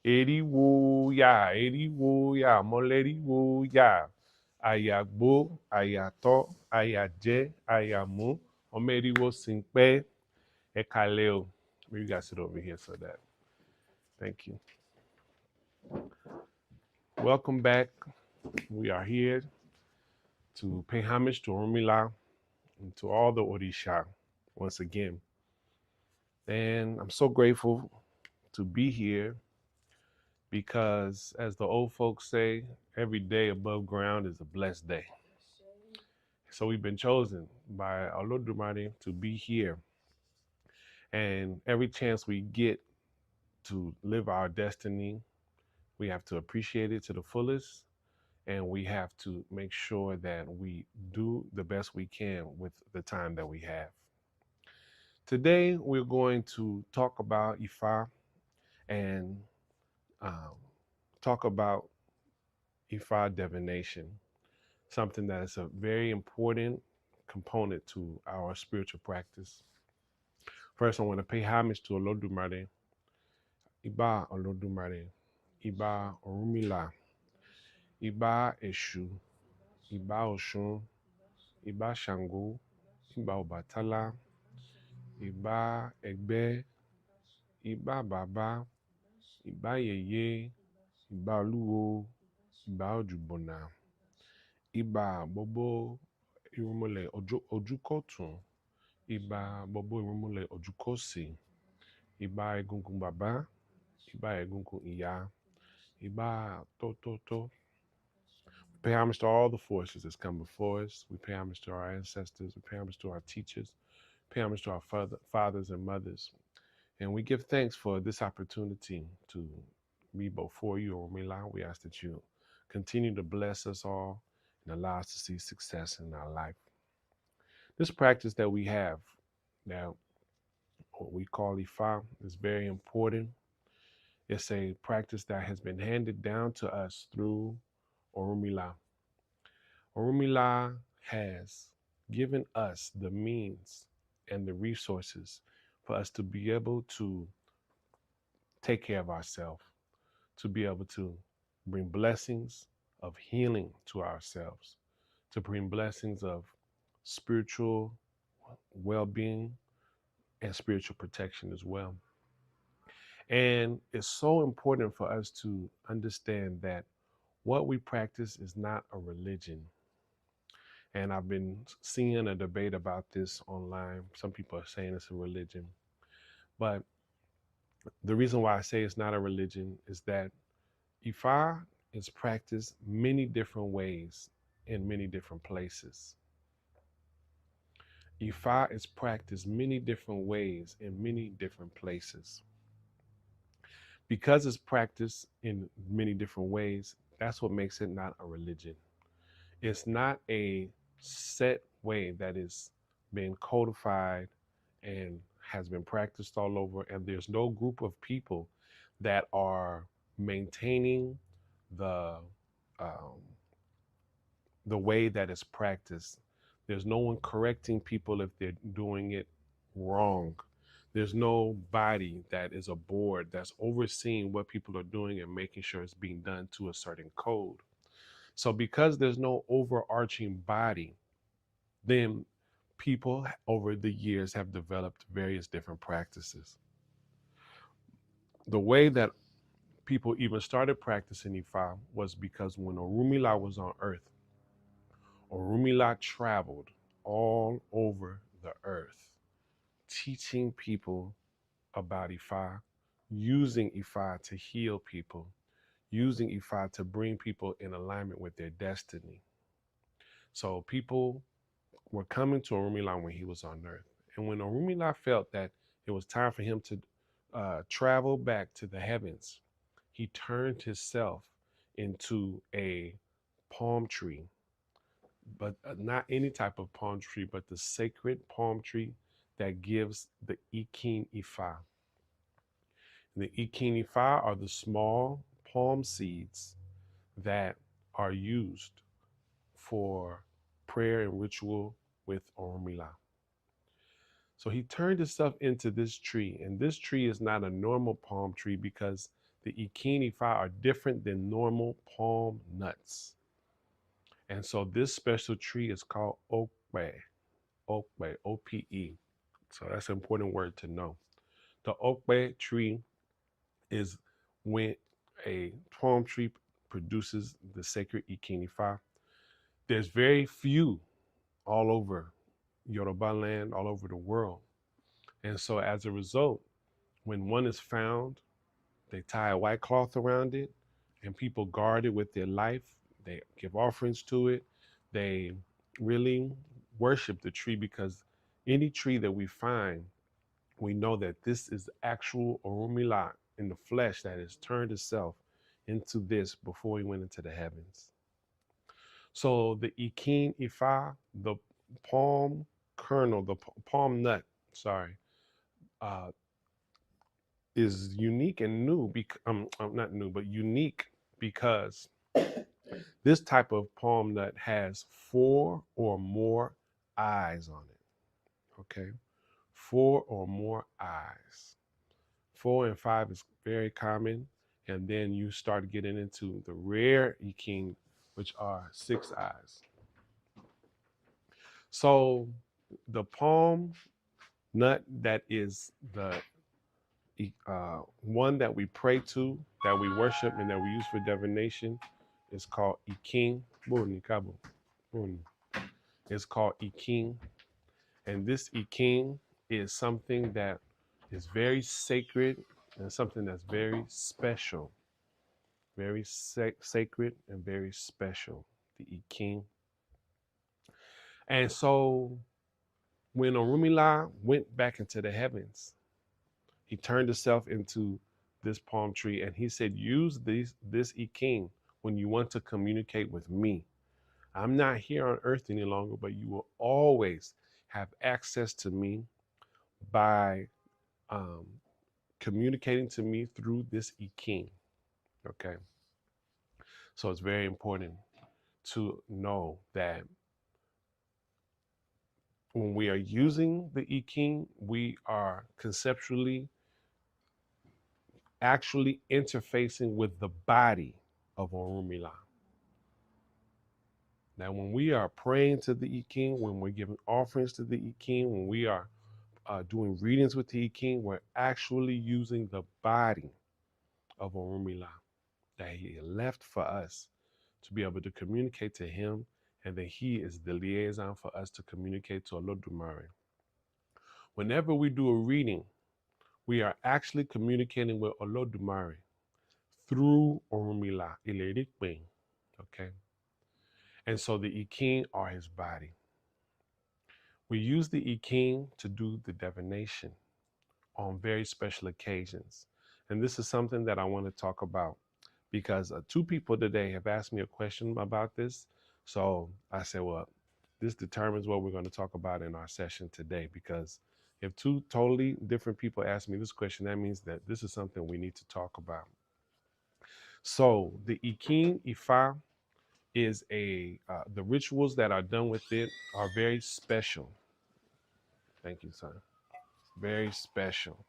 Eriwo ya, eriwo ya, moleriwo ya. Ayagbo, ayato, ayaje, ayamu. Omeriwo sinkpe, ekaleo. Maybe you guys sit over here so that. Thank you. Welcome back. We are here to pay homage to Orunmila and to all the Orisha once again. And I'm so grateful to be here because, as the old folks say, every day above ground is a blessed day. So we've been chosen by Olodumare to be here. And every chance we get to live our destiny, we have to appreciate it to the fullest. And we have to make sure that we do the best we can with the time that we have. Today, we're going to talk about Ifa and um, talk about Ifa divination, something that is a very important component to our spiritual practice. First, I want to pay homage to Olodumare, Iba Olodumare, Iba Orunmila, Iba Eshu, Iba Oshun, Iba Shango, Iba Obatala, Iba Egbe, Iba Baba, Iba Yeye, Iba Oluwo, Iba Ojubona, Iba Bobo Irumole Ojukotun, Iba Bobo Irumole Ojukosi, Iba Egungun Baba, Iba Egungun Iya, Iba To. Pay homage to all the forces that's come before us. We pay homage to our ancestors. We pay homage to our teachers. Pay homage to our fathers and mothers. And we give thanks for this opportunity to be before you, Orunmila. We ask that you continue to bless us all and allow us to see success in our life. This practice that we have now, what we call Ifa, is very important. It's a practice that has been handed down to us through Orunmila. Orunmila has given us the means and the resources for us to be able to take care of ourselves, to be able to bring blessings of healing to ourselves, to bring blessings of spiritual well-being and spiritual protection as well. And it's so important for us to understand that what we practice is not a religion. And I've been seeing a debate about this online. Some people are saying it's a religion. But the reason why I say it's not a religion is that Ifa is practiced many different ways in many different places. Ifa is practiced many different ways in many different places. Because it's practiced in many different ways, that's what makes it not a religion. It's not a set way that is being codified and has been practiced all over, and there's no group of people that are maintaining the um, the way that it's practiced. There's no one correcting people if they're doing it wrong. There's no body that is a board that's overseeing what people are doing and making sure it's being done to a certain code. So because there's no overarching body, then people over the years have developed various different practices. The way that people even started practicing Ifa was because when Orunmila was on earth, Orunmila traveled all over the earth, teaching people about Ifa, using Ifa to heal people, using Ifa to bring people in alignment with their destiny. So people were coming to Orunmila when he was on earth. And when Orunmila felt that it was time for him to travel back to the heavens, he turned himself into a palm tree, but not any type of palm tree, but the sacred palm tree that gives the Ikin Ifa. And the Ikin Ifa are the small palm seeds that are used for prayer and ritual with Orunmila. So he turned himself into this tree, and this tree is not a normal palm tree because the Ikin Ifa are different than normal palm nuts. And so this special tree is called Okpe, Okpe, O-P-E. So that's an important word to know. The Okpe tree is when a palm tree produces the sacred Ikin Ifa. There's very few all over Yoruba land, all over the world. And so as a result, when one is found, they tie a white cloth around it and people guard it with their life. They give offerings to it. They really worship the tree because any tree that we find, we know that this is actual Orumila in the flesh that has turned itself into this before we went into the heavens. So the Ikin Ifa, the palm kernel, the palm nut, sorry, uh, is unique and new, not new, but unique because this type of palm nut has 4 or more eyes on it. Okay, 4 or more eyes. 4 and 5 is very common, and then you start getting into the rare Iking, which are 6 eyes. So the palm nut that is the one that we pray to, that we worship, and that we use for divination is called Iking. It's called Iking. And this Iking is something that is very sacred and something that's very special. Very sacred and very special. The Iking. And so when Orumila went back into the heavens, he turned himself into this palm tree and he said, use this Iking when you want to communicate with me. I'm not here on earth any longer, but you will always have access to me by communicating to me through this Iking. Okay. So it's very important to know that when we are using the Iking, we are conceptually actually interfacing with the body of Orunmila. Now, when we are praying to the Iking, when we're giving offerings to the Iking, when we are doing readings with the Iking, we're actually using the body of Orunmila that he left for us to be able to communicate to him, and that he is the liaison for us to communicate to Olodumare. Whenever we do a reading, we are actually communicating with Olodumare through Orunmila, Ilerikpe, okay? And so the Iking are his body. We use the Iking to do the divination on very special occasions. And this is something that I want to talk about because 2 people today have asked me a question about this. So I said, well, this determines what we're going to talk about in our session today, because if 2 totally different people ask me this question, that means that this is something we need to talk about. So the Ikin Ifa is the rituals that are done with it are very special. Thank you, son. Very special.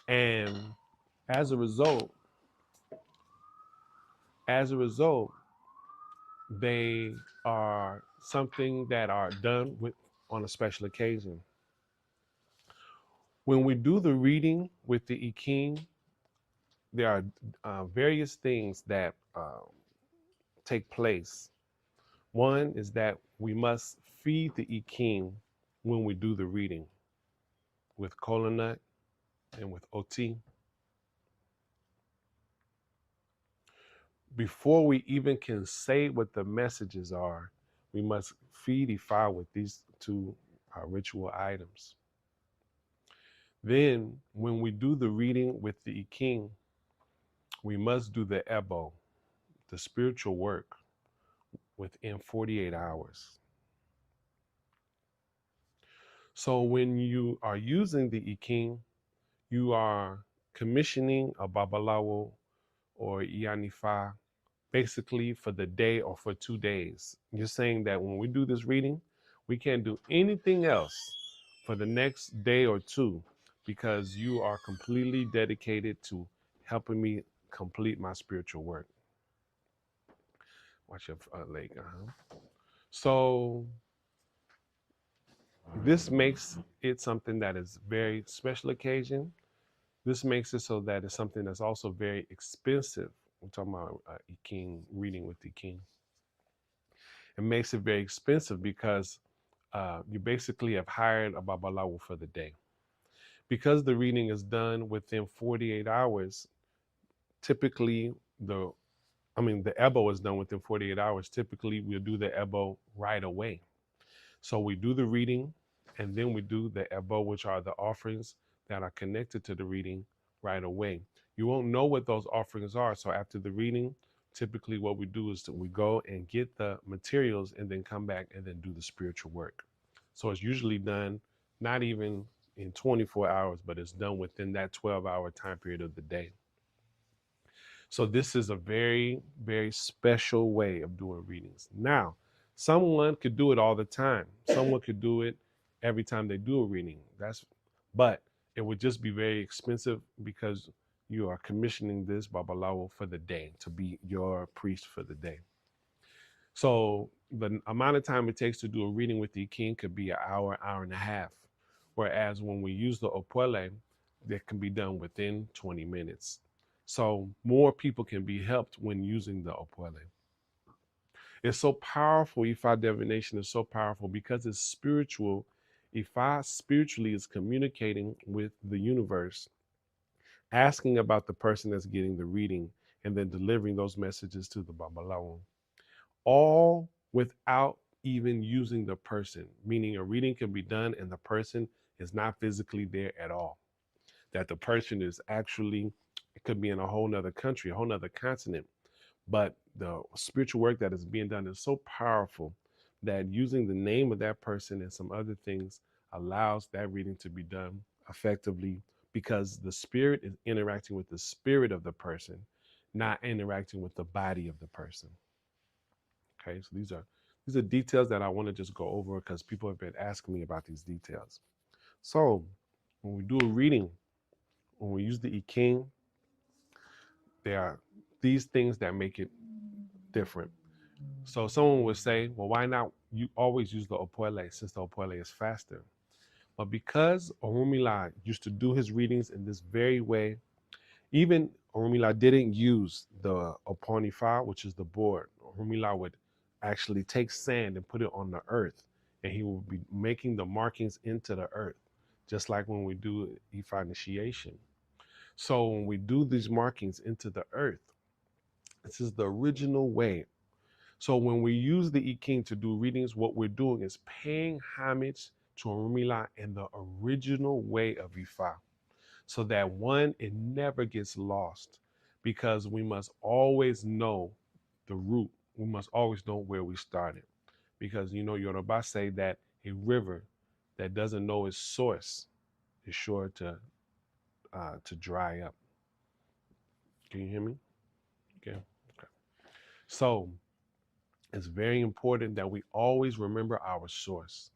And as a result, they are something that are done with on a special occasion. When we do the reading with the Iking, there are various things that take place. One is that we must feed the Iking when we do the reading with kola nut and with oti. Before we even can say what the messages are, we must feed Ifa with these 2 ritual items. Then, when we do the reading with the Iking, we must do the Ebo, the spiritual work, within 48 hours. So when you are using the Iking, you are commissioning a Babalawo or Iyanifa basically for the day or for 2 days. You're saying that when we do this reading, we can't do anything else for the next day or 2 because you are completely dedicated to helping me complete my spiritual work. Watch your leg. So this makes it something that is very special occasion. This makes it so that it's something that's also very expensive. We're talking about king reading with the king. It makes it very expensive because you basically have hired a babalawo for the day. Because the reading is done within 48 hours, typically the ebo is done within 48 hours. Typically, we'll do the ebo right away. So we do the reading, and then we do the ebo, which are the offerings that are connected to the reading right away. You won't know what those offerings are. So after the reading, typically what we do is that we go and get the materials and then come back and then do the spiritual work. So it's usually done not even in 24 hours, but it's done within that 12-hour time period of the day. So this is a very, very special way of doing readings. Now, someone could do it all the time. Someone could do it every time they do a reading. But it would just be very expensive because you are commissioning this babalawo for the day to be your priest for the day. So the amount of time it takes to do a reading with the king could be an hour, hour and a half. Whereas when we use the opwele, that can be done within 20 minutes. So more people can be helped when using the opwele. It's so powerful. Ifa divination is so powerful because it's spiritual. Ifa spiritually is communicating with the universe, asking about the person that's getting the reading, and then delivering those messages to the babalawo, all without even using the person, meaning a reading can be done and the person is not physically there at all. That the person is actually, it could be in a whole nother country, a whole nother continent. But the spiritual work that is being done is so powerful that using the name of that person and some other things allows that reading to be done effectively because the spirit is interacting with the spirit of the person, not interacting with the body of the person. Okay, so these are details that I want to just go over because people have been asking me about these details. So when we do a reading, when we use the I Ching, there are these things that make it different. So someone would say, well, why not you always use the Opoele since the Opoele is faster? But because Orumila used to do his readings in this very way, even Orumila didn't use the Oponifa, which is the board. Orumila would actually take sand and put it on the earth, and he would be making the markings into the earth, just like when we do Ifa initiation. So when we do these markings into the earth, this is the original way. So when we use the I Ching to do readings, what we're doing is paying homage to Orumila in the original way of Ifa, so that one, it never gets lost, because we must always know the root. We must always know where we started, because Yoruba say that a river that doesn't know its source is sure to dry up. Can you hear me? Okay. Okay. So it's very important that we always remember our source.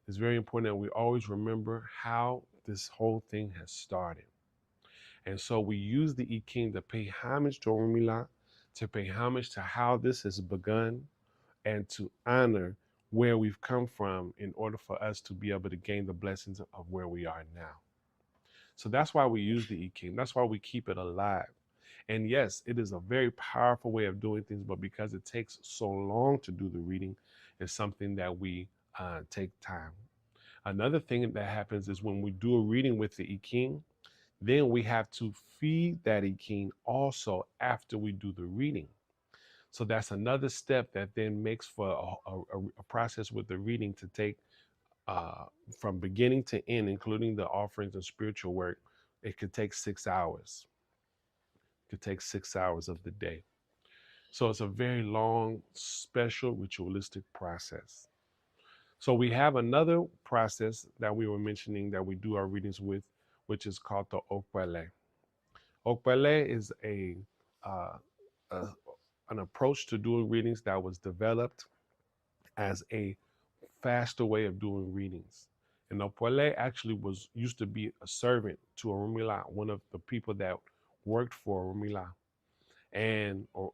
It's very important that we always remember how this whole thing has started. And so we use the I Ching to pay homage to Orumila, to pay homage to how this has begun, and to honor where we've come from in order for us to be able to gain the blessings of where we are now. So that's why we use the I Ching. That's why we keep it alive. And yes, it is a very powerful way of doing things, but because it takes so long to do the reading, it's something that we take time. Another thing that happens is when we do a reading with the I Ching, then we have to feed that I Ching also after we do the reading. So that's another step that then makes for a process with the reading to take uh, from beginning to end, including the offerings and spiritual work. It could take 6 hours. It could take 6 hours of the day. So it's a very long, special, ritualistic process. So we have another process that we were mentioning that we do our readings with, which is called the Okwele. Okwele is uh, a an approach to doing readings that was developed as a faster way of doing readings. And Opole actually was used to be a servant to Orumila, one of the people that worked for Orumila. And or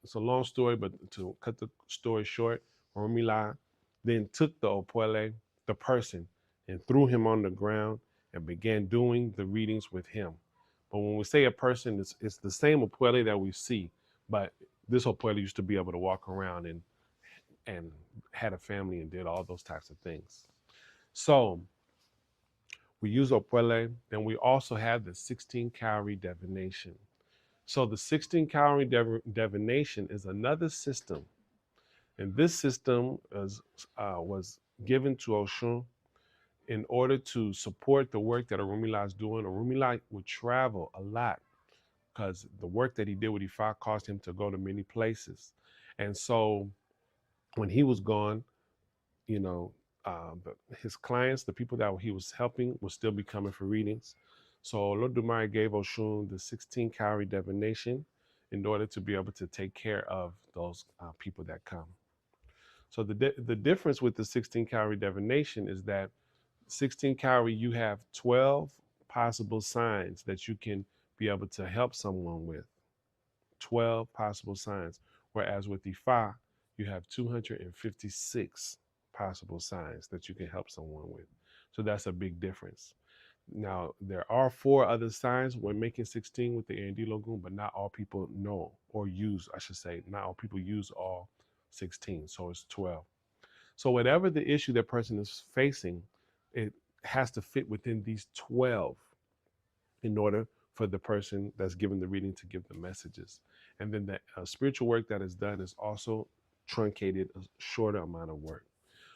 it's a long story, but to cut the story short, Orumila then took the Opole, the person, and threw him on the ground and began doing the readings with him. But when we say a person, it's the same Opole that we see, but this Opole used to be able to walk around and had a family and did all those types of things. So we use Opele, then we also have the 16 calorie divination. So the 16 calorie divination is another system. And this system was given to Oshun in order to support the work that Orumila is doing. Orumila would travel a lot because the work that he did with Ifa caused him to go to many places. And so when he was gone, you know, his clients, the people that he was helping, would still be coming for readings. So Olodumare gave Oshun the 16 calorie divination in order to be able to take care of those people that come. So the difference with the 16 calorie divination is that 16 calorie, you have 12 possible signs that you can be able to help someone with. 12 possible signs. Whereas with Ifa, you have 256 possible signs that you can help someone with. So that's a big difference. Now, there are 4 other signs when making 16 with the A&D Logoon, but not all people know or use, I should say, not all people use all 16. So it's 12. So whatever the issue that person is facing, it has to fit within these 12 in order for the person that's given the reading to give the messages. And then the spiritual work that is done is also truncated, a shorter amount of work.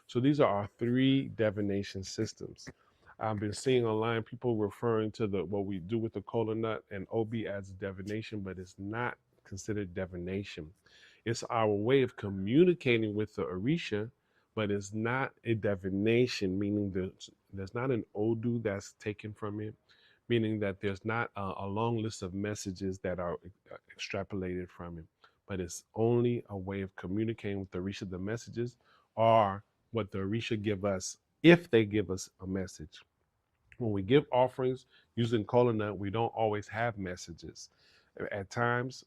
So these are our 3 divination systems. I've been seeing online people referring to the what we do with the kola nut and OB as divination, but it's not considered divination. It's our way of communicating with the Orisha, but it's not a divination, meaning there's not an Odu that's taken from it, meaning that there's not a long list of messages that are extrapolated from it, but it's only a way of communicating with the Orisha. The messages are what the Orisha give us if they give us a message. When we give offerings using kola nut, we don't always have messages. At times,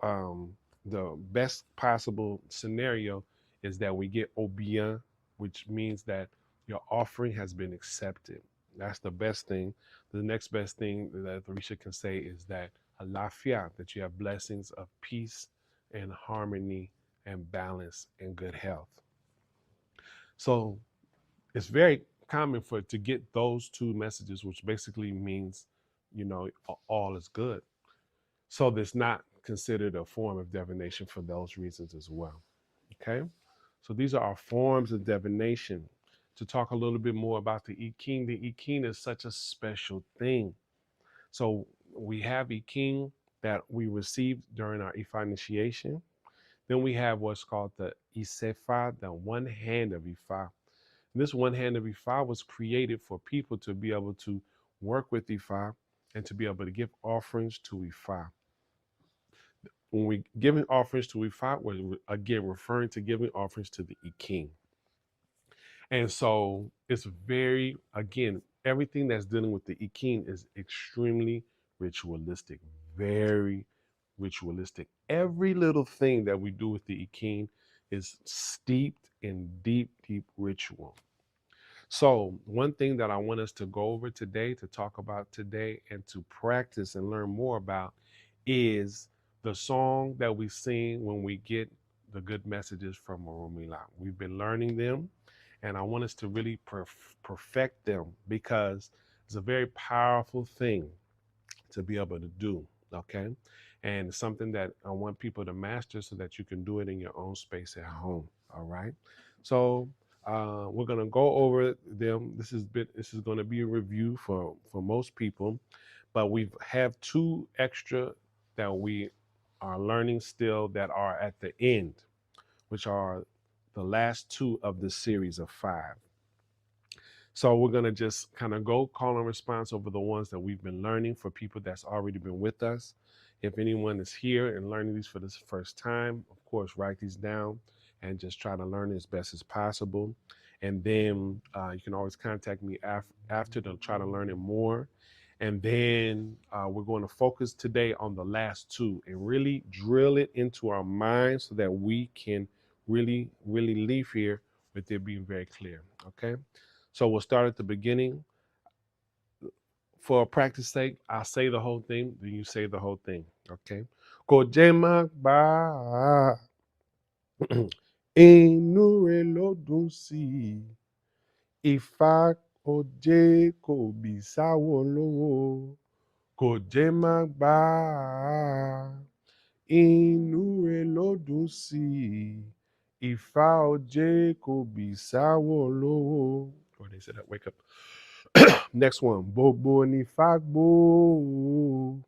the best possible scenario is that we get obien, which means that your offering has been accepted. That's the best thing. The next best thing that the Risha can say is that alafia, that you have blessings of peace and harmony and balance and good health. So it's very common for to get those 2 messages, which basically means, all is good. So that's not considered a form of divination for those reasons as well. Okay. So these are our forms of divination. To talk a little bit more about the the Iking is such a special thing. So we have Iking that we received during our Ifa initiation. Then we have what's called the Isefa, the one hand of Ifa. This one hand of Ifa was created for people to be able to work with Ifa and to be able to give offerings to Ifa. When we giving offerings to Ifa, we're again referring to giving offerings to the Iking. And so it's very, again, everything that's dealing with the Iking is extremely ritualistic, very ritualistic. Every little thing that we do with the Iking is steeped in deep, deep ritual. So, one thing that I want us to go over today, to talk about today, and to practice and learn more about is the song that we sing when we get the good messages from Orumila. We've been learning them, and I want us to really perfect them because it's a very powerful thing to be able to do. Okay. And it's something that I want people to master so that you can do it in your own space at home. All right. So we're gonna go over them. This is gonna be a review for most people, but we have 2 extra that we are learning still that are at the end, which are the last 2 of the series of 5. So we're going to just kind of go call and response over the ones that we've been learning for people that's already been with us. If anyone is here and learning these for the first time, of course, write these down and just try to learn as best as possible. And then you can always contact me after to try to learn it more. And then we're going to focus today on the last two and really drill it into our minds so that we can really, really leave here with it being very clear. Okay. So we'll start at the beginning. For practice sake, I'll say the whole thing, then you say the whole thing. Okay. Kojema ba inú rẹ̀ ló dùn sí Ifá òjé kò bí sáwọ́ lówó Kojema ba inú rẹ̀ ló dùn sí Ifá òjé kò bí sáwọ́ lówó. Oh, they said that. Wake up. Next one. Gbogbo ní fágbó.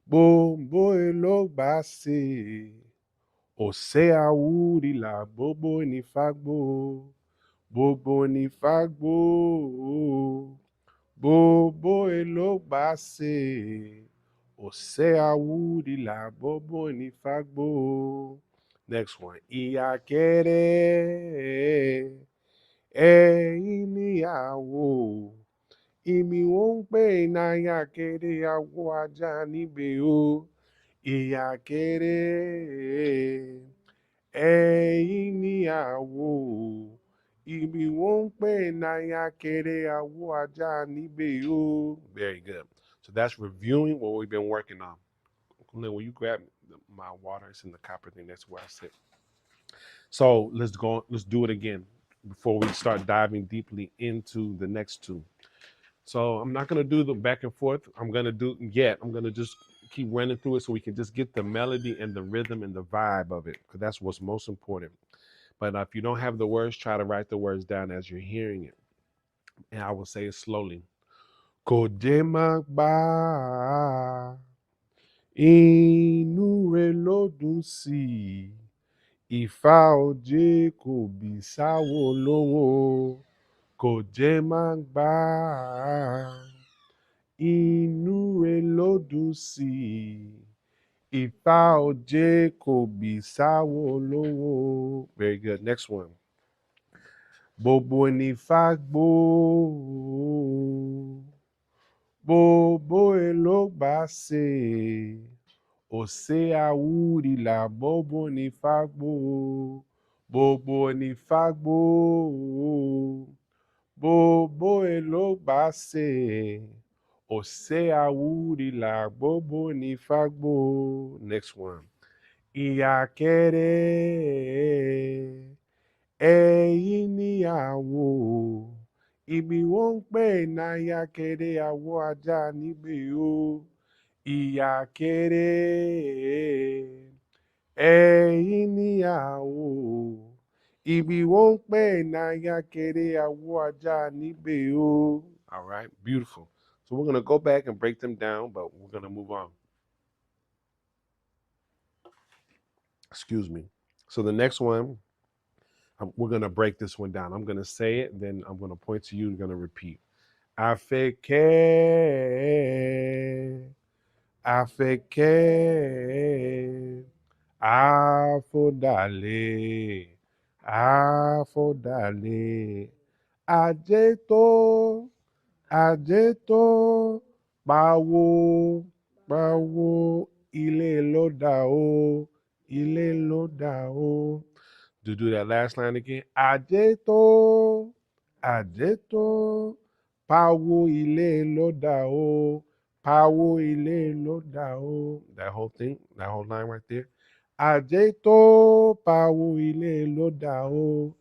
Gbogbo ló gbà ṣe. Ose awúrìlà gbogbo ní fágbó. Gbogbo ní fágbó. Gbogbo ló gbà ṣe. Ose awúrìlà gbogbo ní fágbó. Next one. Ìyá kéré. Ẹ̀yin níyàwó. Imi wọ́n ń pè náyà kéré àwọ̀ ajá níbẹ̀ o. Ìyá kéré. Ẹ̀yin níyàwó. Imi wọ́n ń pè náyà kéré àwọ̀ ajá níbẹ̀ o. Very good. So that's reviewing what we've been working on. Will you grab my water? It's in the copper thing. That's where I sit. So let's go. Let's do it again before we start diving deeply into the next two. So I'm not going to do the back and forth. I'm going to just keep running through it so we can just get the melody and the rhythm and the vibe of it, because that's what's most important. But if you don't have the words, try to write the words down as you're hearing it. And I will say it slowly. Kojema ba inú rẹ̀ ló dùn sí Ifá òjé kò bí sáwọ́ lówó Kojema ba inú rẹ̀ ló dùn sí Ifá òjé kò bí sáwọ́ lówó. Very good. Next one. Gbogbo ní fágbó. Gbogbo ló gbà ṣe. Ose awúrìlà gbogbo ní fágbó. Gbogbo ní fágbó. Gbogbo ló gbà ṣe. Ose awúrìlà gbogbo ní fágbó. Next one. Ìyá kéré. Ẹ̀yin níyàwó. Ibi wọ́n ń pè náyà kéré àwọ̀ ajá níbẹ̀ o. Ìyá kéré. Ẹ̀yin níyàwó. Ibi wọ́n ń pè náyà kéré àwọ̀ ajá níbẹ̀ o. All right, beautiful. So we're going to go back and break them down, but we're going to move on. Excuse me. So the next one, we're going to break this one down. I'm going to say it, then I'm going to point to you and going to repeat. Afeke. Afeke. Afodale. Afodale. Ajeto. Ajeto. Bawo. Bawo. Ilé ló dà o. Ilé ló dà o. Do that last line again. Ajeto. Ajeto. Pawo ilé ló dà o. Pawo ilé ló dà o. That whole thing, that whole line right there. Ajeto. Pawo ilé ló dà o.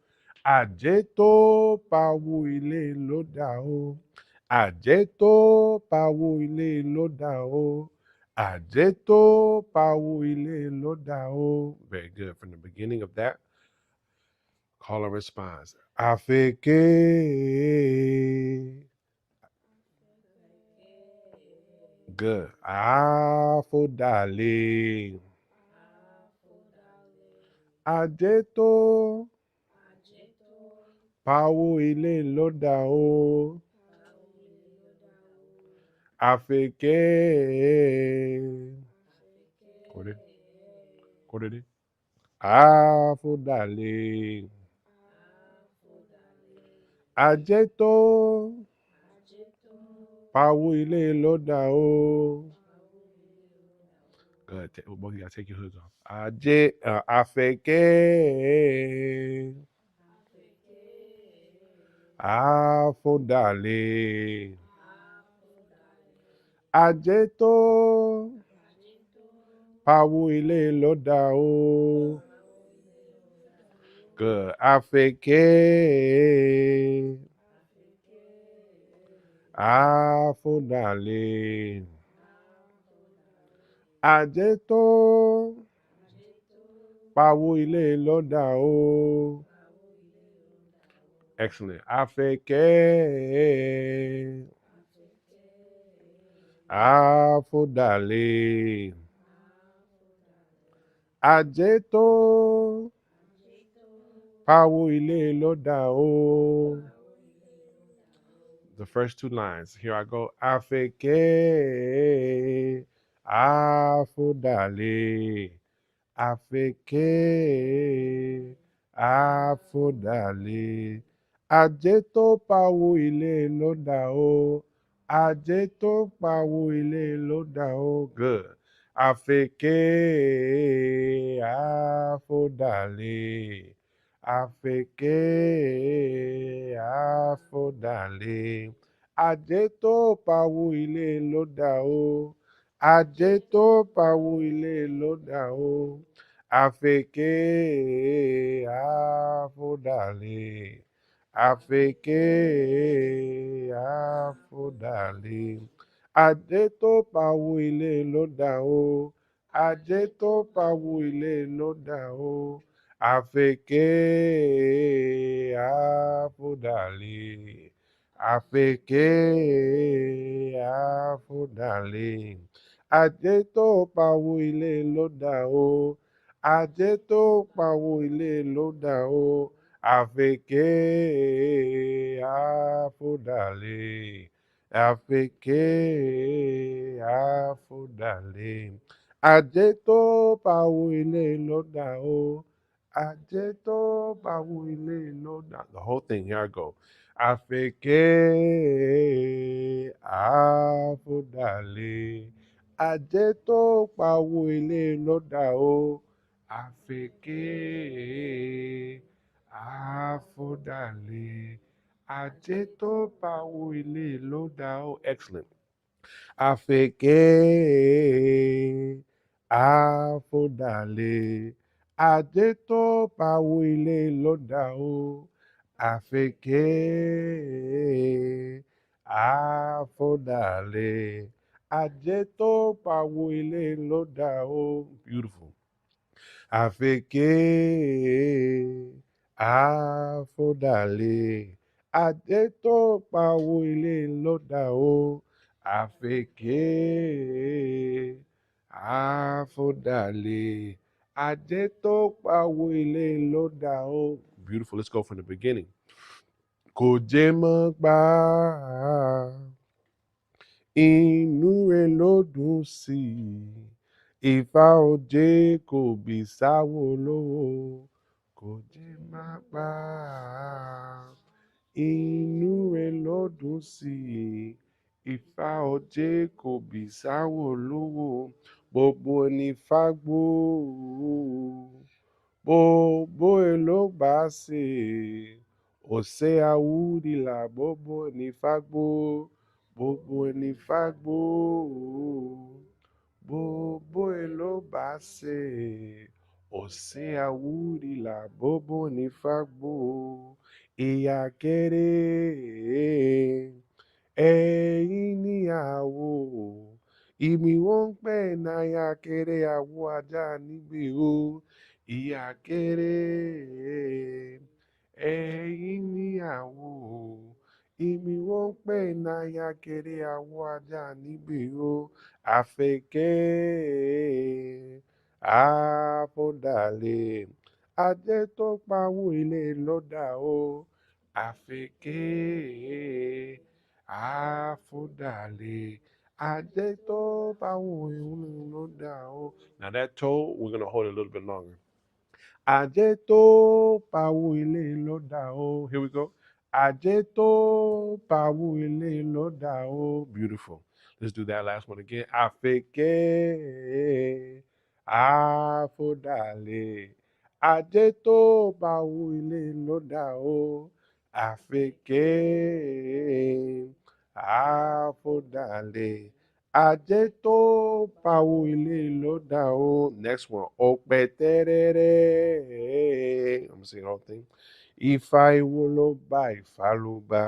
Ajeto. Pawo ilé ló dà o. Ajeto. Pawo ilé ló dà o. Ajeto. Pawo ilé ló dà o. Very good. From the beginning of that, call and response. Afeke. Good. Afodale. Ajeto. Pawo ilé ló dà o. Afeke. Kódé. Afodale. ajé tó pawó ilé ló dà o. Good. Both of you gotta take your hoods off. Ajé àfẹ̀kẹ́ àfọ̀dàlẹ̀ ajé tó pawó ilé ló dà o. Good. Àfẹ̀kẹ́ àfọ̀dàlẹ̀ ajé tó pawó ilé ló dà o. Excellent. Àfẹ̀kẹ́ àfọ̀dàlẹ̀ ajé tó pawó ilé ló dà o. The first two lines. Here I go. Àfẹ̀kẹ́ àfọ̀dàlẹ̀ àfẹ̀kẹ́ àfọ̀dàlẹ̀ ajé tó pawó ilé ló dà o. Ajé tó pawó ilé ló dà o. Good. Àfẹ̀kẹ́ àfọ̀dàlẹ̀ àfẹ̀kẹ́ àfọ̀dàlẹ̀ ajé tó pawó ilé ló dà o. Ajé tó pawó ilé ló dà o. Àfẹ̀kẹ́ àfọ̀dàlẹ̀ àfẹ̀kẹ́ àfọ̀dàlẹ̀ ajé tó pawó ilé ló dà o. Ajé tó pawó ilé ló dà o. Àfẹ̀kẹ́ àfọ̀dàlẹ̀ àfẹ̀kẹ́ àfọ̀dàlẹ̀ ajé tó pawó ilé ló dà o. Ajé tó pawó ilé ló dà o. Àfẹ̀kẹ́ àfọ̀dàlẹ̀ àfẹ̀kẹ́ àfọ̀dàlẹ̀ ajé tó pawó ilé ló dà o. Ajé tó pawó ilé ló dà. The whole thing. Here I go. Àfẹ̀kẹ́ àfọ̀dàlẹ̀ ajé tó pawó ilé ló dà o. Àfẹ̀kẹ́ àfọ̀dàlẹ̀ ajé tó pawó ilé ló dà o. Excellent. Àfẹ̀kẹ́ àfọ̀dàlẹ̀ ajé tó pawó ilé ló dà o. Àfẹ̀kẹ́ àfọ̀dàlẹ̀ ajé tó pawó ilé ló dà o. Beautiful. Àfẹ̀kẹ́ àfọ̀dàlẹ̀ ajé tó pawó ilé ló dà o. Àfẹ̀kẹ́ àfọ̀dàlẹ̀ ajé tó pawó ilé ló dà o. Beautiful. Let's go from the beginning. Kò jẹ́ mọ́ gbà inú rẹ̀ ló dùn sí i. Ifa òjé kò bí sáwó lówó. Kò jẹ́ má gbà inú rẹ̀ ló dùn sí i. Ifa òjé kò bí sáwó lówó. Gbogbo ní fagbó gbogbo èlò bá ṣe òṣè àwúrìlà gbogbo ní fagbó gbogbo ní fagbó gbogbo èlò bá ṣe òṣè àwúrìlà gbogbo ní fagbó ìyá kéré ẹ̀yin níyàwó ìmí wọ́n pẹ́ náyà kéré àwọ̀ ajá nígbè o. Ìyá kéré ẹ̀yin níyàwó ìmí wọ́n pẹ́ náyà kéré àwọ̀ ajá nígbè o. Àfẹ̀kẹ́ àfọ̀dàlẹ̀ ajé tó pawó ilé ló dà o. Àfẹ̀kẹ́ àfọ̀dàlẹ̀ ajé tó pawó ilé ló dà o. Now that toe, we're going to hold it a little bit longer. Ajé tó pawó ilé ló dà o. Here we go. Ajé tó pawó ilé ló dà ó. Beautiful. Let's do that last one again. Àfèké àfòdàlẹ̀. Ajé tó pawó ilé ló dà ó. Àfèké àfòdàlẹ̀. Ajé tó pawó ilé ló dà ó. Next one. Ọ̀pẹ tẹ́rẹ́rẹ́. I'm gonna say the whole thing. Ifa iwo ló bá Ifá ló bá.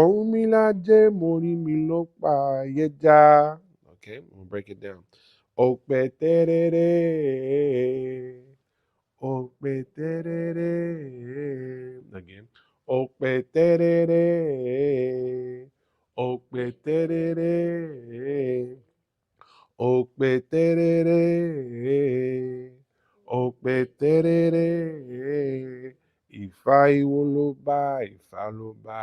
Ọ̀rúnmìlà jẹ́ mórí mi ló pa ayé já. Okay, I'm gonna break it down. Ọ̀pẹ tẹ́rẹ́rẹ́. Ọ̀pẹ tẹ́rẹ́rẹ́. Again. Ọ̀pẹ tẹ́rẹ́rẹ́. Ọ̀pẹ tẹ́rẹ́rẹ́. Ọ̀pẹ tẹ́rẹ́rẹ́. Ọ̀pẹ tẹ́rẹ́rẹ́. Ifá iwo ló bá Ifá ló bá.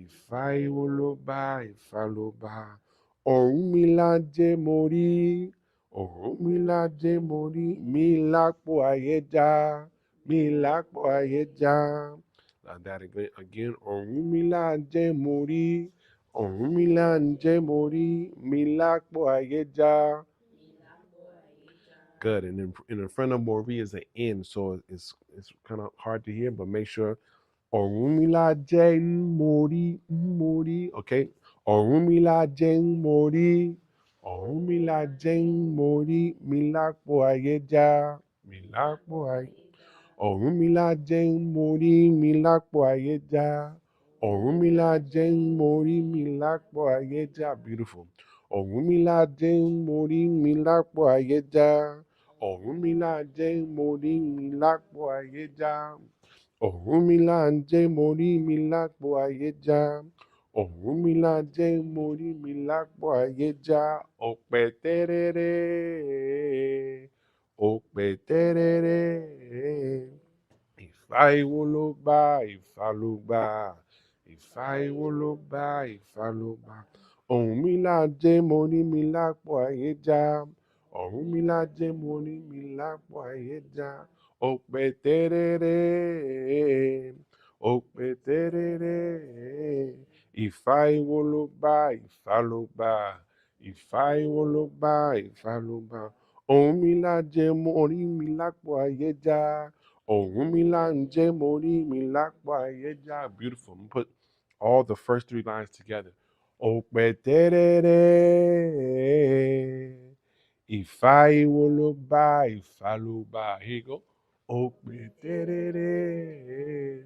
Ifá iwo ló bá Ifá ló bá. Ọ̀rúnmìlà jẹ́ mórí. Ọ̀rúnmìlà jẹ́ mórí. Mi lápò ayé já. Mi lápò ayé já. That again. Ọ̀rúnmìlà jẹ́ mórí. Ọ̀rúnmìlà jẹ́ mórí. Mi lápò ayé já. Good. And then in the front of Mori is an N, so it's kind of hard to hear, but make sure Ọ̀rúnmìlà jẹ́ mórí, mórí. Okay. Ọ̀rúnmìlà jẹ́ mórí. Ọ̀rúnmìlà jẹ́ mórí. Mi lápò ayé já. Mi lápò ayé. Ọ̀rúnmìlà jẹ́ mórí. Mi lápò ayé já. Ọ̀rúnmìlà jẹ́ mórí. Mi lápò ayé já. Beautiful. Ọ̀rúnmìlà jẹ́ mórí. Mi lápò ayé já. Ọ̀rúnmìlà jẹ́ mórí. Mi lápò ayé já. Ọ̀rúnmìlà jẹ́ mórí. Mi lápò ayé já. Ọ̀rúnmìlà jẹ́ mórí. Mi lápò ayé já. Ọ̀pẹ tẹ́rẹ́rẹ́. Ọ̀pẹ tẹ́rẹ́rẹ́. Ifá iwo ló bá Ifá ló bá. Ifá iwo ló bá Ifá ló bá. Ọ̀rúnmìlà jẹ́ mórí. Mi lápò ayé já. Ọ̀rúnmìlà jẹ́ mórí. Mi lápò ayé já. Ọ̀pẹ tẹ́rẹ́rẹ́. Ọ̀pẹ tẹ́rẹ́rẹ́. Ifá iwo ló bá Ifá ló bá. Ifá iwo ló bá Ifá ló bá. Ọ̀rúnmìlà jẹ́ mórí. Mi lápò ayé já. Ọ̀rúnmìlà jẹ́ mórí. Mi lápò ayé já. Beautiful. I'm gonna put all the first three lines together. Ọ̀pẹ tẹ́rẹ́rẹ́. Ifá iwo ló bá Ifá ló bá. Here you go. Ọ̀pẹ tẹ́rẹ́rẹ́.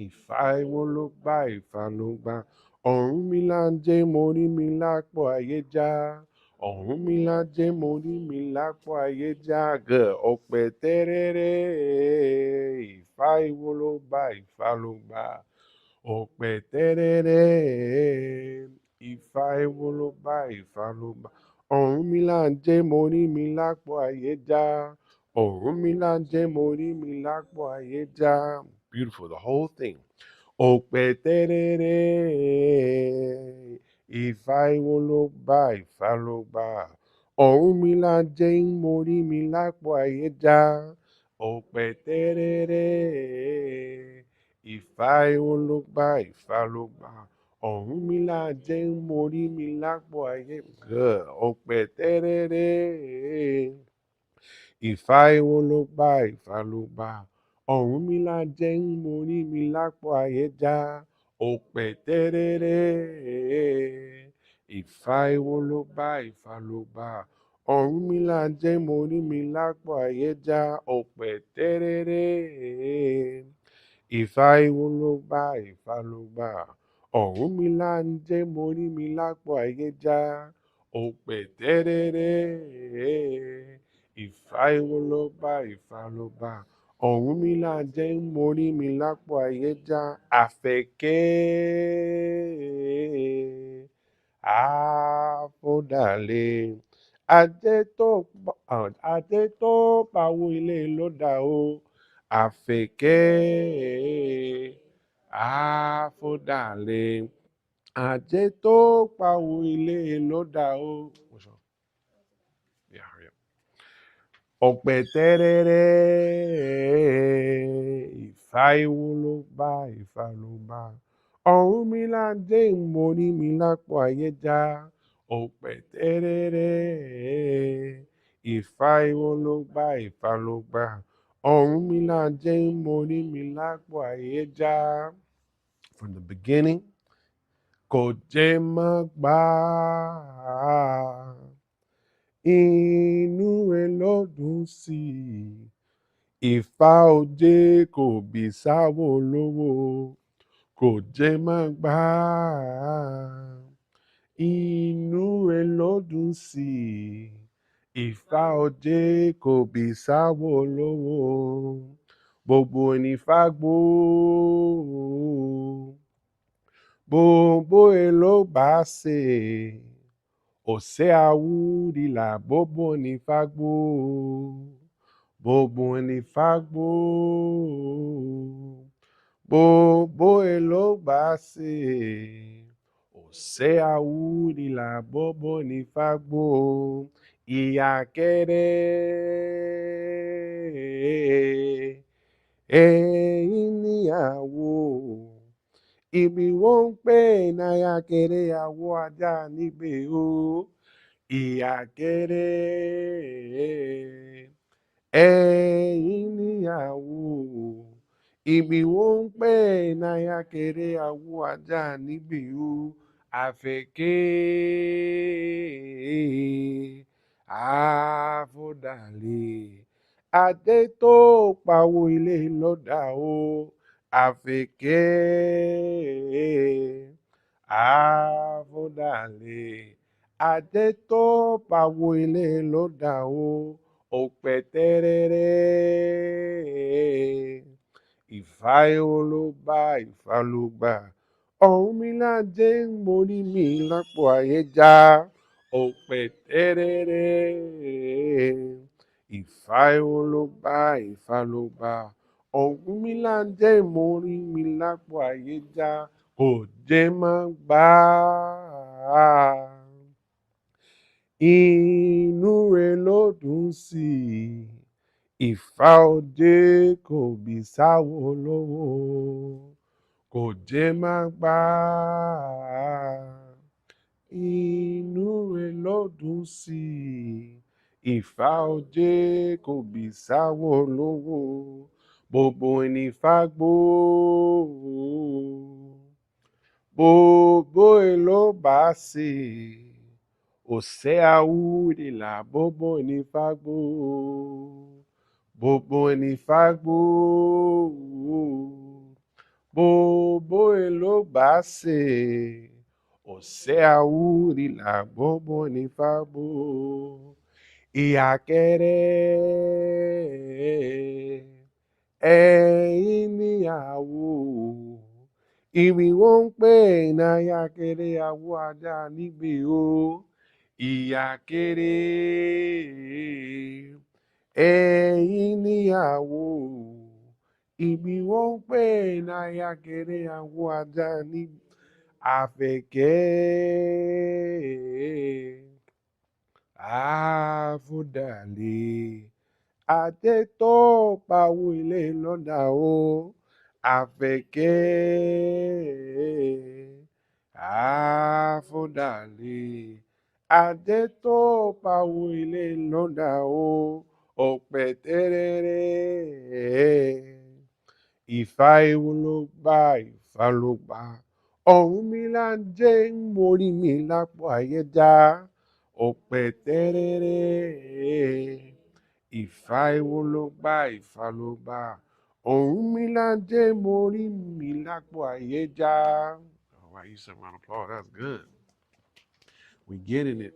Ifá iwo ló bá Ifá ló bá. Ọ̀rúnmìlà jẹ́ mórí. Mi lápò ayé já. Ọ̀rúnmìlà jẹ́ mórí. Mi lápò ayé já. Good. Ọ̀pẹ tẹ́rẹ́rẹ́. Ifá iwo ló bá Ifá ló bá. Ọ̀pẹ tẹ́rẹ́rẹ́. Ifá iwo ló bá Ifá ló bá. Ọ̀rúnmìlà jẹ́ mórí. Mi lápò ayé já. Ọ̀rúnmìlà jẹ́ mórí. Mi lápò ayé já. Beautiful. The whole thing. Ọ̀pẹ tẹ́rẹ́rẹ́. Ifá iwo ló bá Ifá ló bá. Ọ̀rúnmìlà jẹ́ mórí. Mi lápò ayé já. Ọ̀pẹ tẹ́rẹ́rẹ́. Ifá iwo ló bá Ifá ló bá. Ọ̀rúnmìlà jẹ́ mórí. Mi lápò ayé. Good. Ọ̀pẹ tẹ́rẹ́rẹ́. Ifá iwo ló bá Ifá ló bá. Ọ̀rúnmìlà jẹ́ mórí. Mi lápò ayé já. Ọ̀pẹ tẹ́rẹ́rẹ́. Ifá iwo ló bá Ifá ló bá. Ọ̀rúnmìlà jẹ́ mórí. Mi lápò ayé já. Ọ̀pẹ tẹ́rẹ́rẹ́. Ifá iwo ló bá Ifá ló bá. Ọ̀rúnmìlà jẹ́ mórí. Mi lápò ayé já. Ọ̀pẹ tẹ́rẹ́rẹ́. Ifá iwo ló bá Ifá ló bá. Ọ̀rúnmìlà jẹ́ mórí. Mi lápò ayé já. Àfèké àfòdàlẹ̀. Ajé tó pawó ilé ló dà ó. Àfèké àfòdàlẹ̀. Ajé tó pawó ilé ló dà ó. Yeah, hurry up. Ọ̀pẹ tẹ́rẹ́rẹ́. Ìfà ìwo ló bá Ìfà ló bá. Ọ̀rúnmìlà dé mórí mi lápò ayéjá. Òpè tẹ́rẹ́rẹ́. Ìfà ìwo ló bá Ìfà ló bá. Ọ̀rúnmìlà dé mórí mi lápò ayéjá. From the beginning, kò jẹ́ má gbà á. Inú rẹ̀ ló dùn sí i. Ìfà òjé kò bí sáwọ́ lówó. Kò jẹ́ má gbà á. Inú rẹ̀ ló dùn sí i. Ìfà òjé kò bí sáwọ́ lówó. Gbogbo onífà gbó. Gbogbo èlò bá ṣe. Ose awúrìlà gbogbo onífà gbó. Gbogbo onífà gbó. Gbogbo èlò bá ṣe. Ose awúrìlà gbogbo onífà gbó. Ìyá kéré. Ẹ̀yin níyàwó. Ibi wọ́n ń pè náírà kéré àwọ̀ ajá nígbè o. Ìyá kéré. Ẹ̀yin níyàwó. Ibi wọ́n ń pè náírà kéré àwọ̀ ajá nígbè o. Àfẹ́kẹ́. Àfọ̀dàlẹ̀. Adé tó pawó ilé lọ́dà o. Àfẹ́kẹ́. Àfọ̀dàlẹ̀. Adé tó pawó ilé lọ́dà o. Òpè tẹ́rẹ́rẹ́. Ìfà ìwo ló bá Ìfà ló bá. Ọ̀rúnmìlà dé mórí mi lápò ayéjá. Òpè tẹ́rẹ́rẹ́. Ìfà ìwo ló bá Ìfà ló bá. Ọ̀rúnmìlà dé mórí mi lápò ayéjá. Kò jẹ́ má gbà á. Inú rẹ̀ ló dùn sí i. Ìfà òjé kò bí sáwọ́ lówó. Kò jẹ́ má gbà á. Inú rẹ̀ ló dùn sí i. Ìfà òjé kò bí sáwọ́ lówó. Gbogbo onífà gbó. Gbogbo èlò bá ṣe. Ose awúrìlà gbogbo onífà gbó. Gbogbo onífà gbó. Gbogbo èlò bá ṣe. Ose awúrìlà gbogbo onífà gbó. Ìyá kéré. Ẹ̀yin níyàwó. Ibi wọ́n ń pè náírà kéré àwọ̀ ajá nígbè o. Ìyá kéré. Ẹ̀yin níyàwó. Ibi wọ́n ń pè náírà kéré àwọ̀ ajá nígbè. Àfẹ́kẹ́. Àfọ̀dàlẹ̀. Adé tó pawó ilé lọ́dà o. Àfẹ́kẹ́. Àfọ̀dàlẹ̀. Adé tó pawó ilé lọ́dà o. Òpè tẹ́rẹ́rẹ́. Ìfà ìwo ló bá Ìfà ló bá. Ọ̀rúnmìlà dé mórí mi lápò ayéjá. Òpè tẹ́rẹ́rẹ́. Ìfà ìwo ló bá Ìfà ló bá. Ọ̀rúnmìlà dé mórí mi lápò ayéjá. Oh, wow, you said round of applause. That's good. We getting it.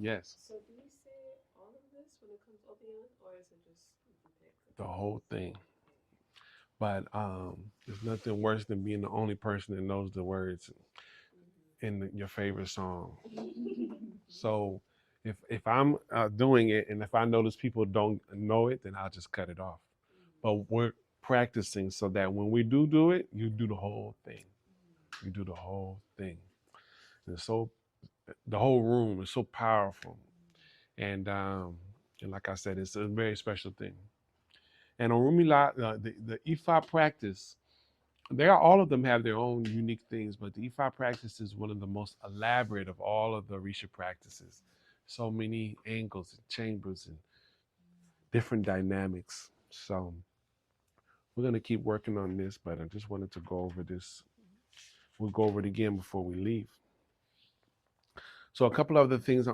Yes. So do you say all of this when it comes at the end, or is it just The whole thing. But there's nothing worse than being the only person that knows the words in your favorite song. So if I'm doing it and if I notice people don't know it, then I'll just cut it off. But we're practicing so that when we do it, you do the whole thing. You do the whole thing. And so the whole room is so powerful. And like I said, it's a very special thing. And Orumila, the Ifa practice, all of them have their own unique things, but the Ifa practice is one of the most elaborate of all of the Orisha practices. So many angles and chambers and different dynamics. So we're gonna keep working on this, but I just wanted to go over this. We'll go over it again before we leave. So a couple other things.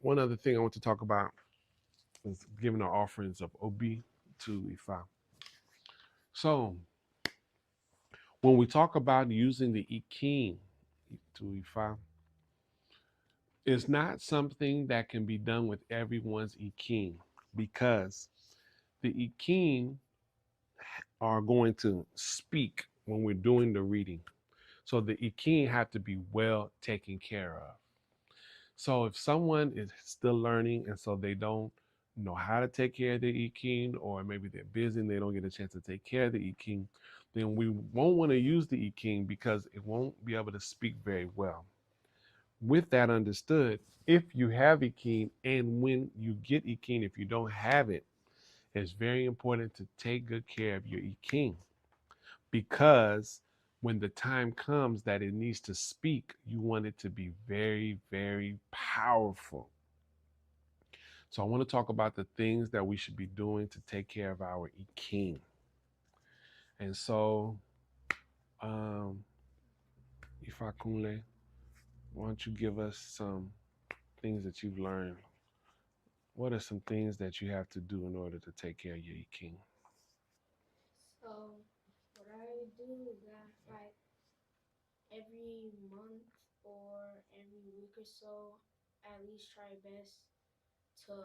One other thing I want to talk about is giving our offerings of Obi to Ifa. So when we talk about using the Ikin to Ifa, it's not something that can be done with everyone's Ikin because the Ikin are going to speak when we're doing the reading. So the Ikin have to be well taken care of. So if someone is still learning and so they don't know how to take care of the Iking, or maybe they're busy and they don't get a chance to take care of the Iking, then we won't want to use the Iking because it won't be able to speak very well. With that understood, if you have Iking and when you get Iking, if you don't have it, it's very important to take good care of your Iking because when the time comes that it needs to speak, you want it to be very, very powerful. So I want to talk about the things that we should be doing to take care of our Iking. And so, um, Ifakunle, why don't you give us some things that you've learned? What are some things that you have to do in order to take care of your Iking? So what I do is that like every month or every week or so, at least try best to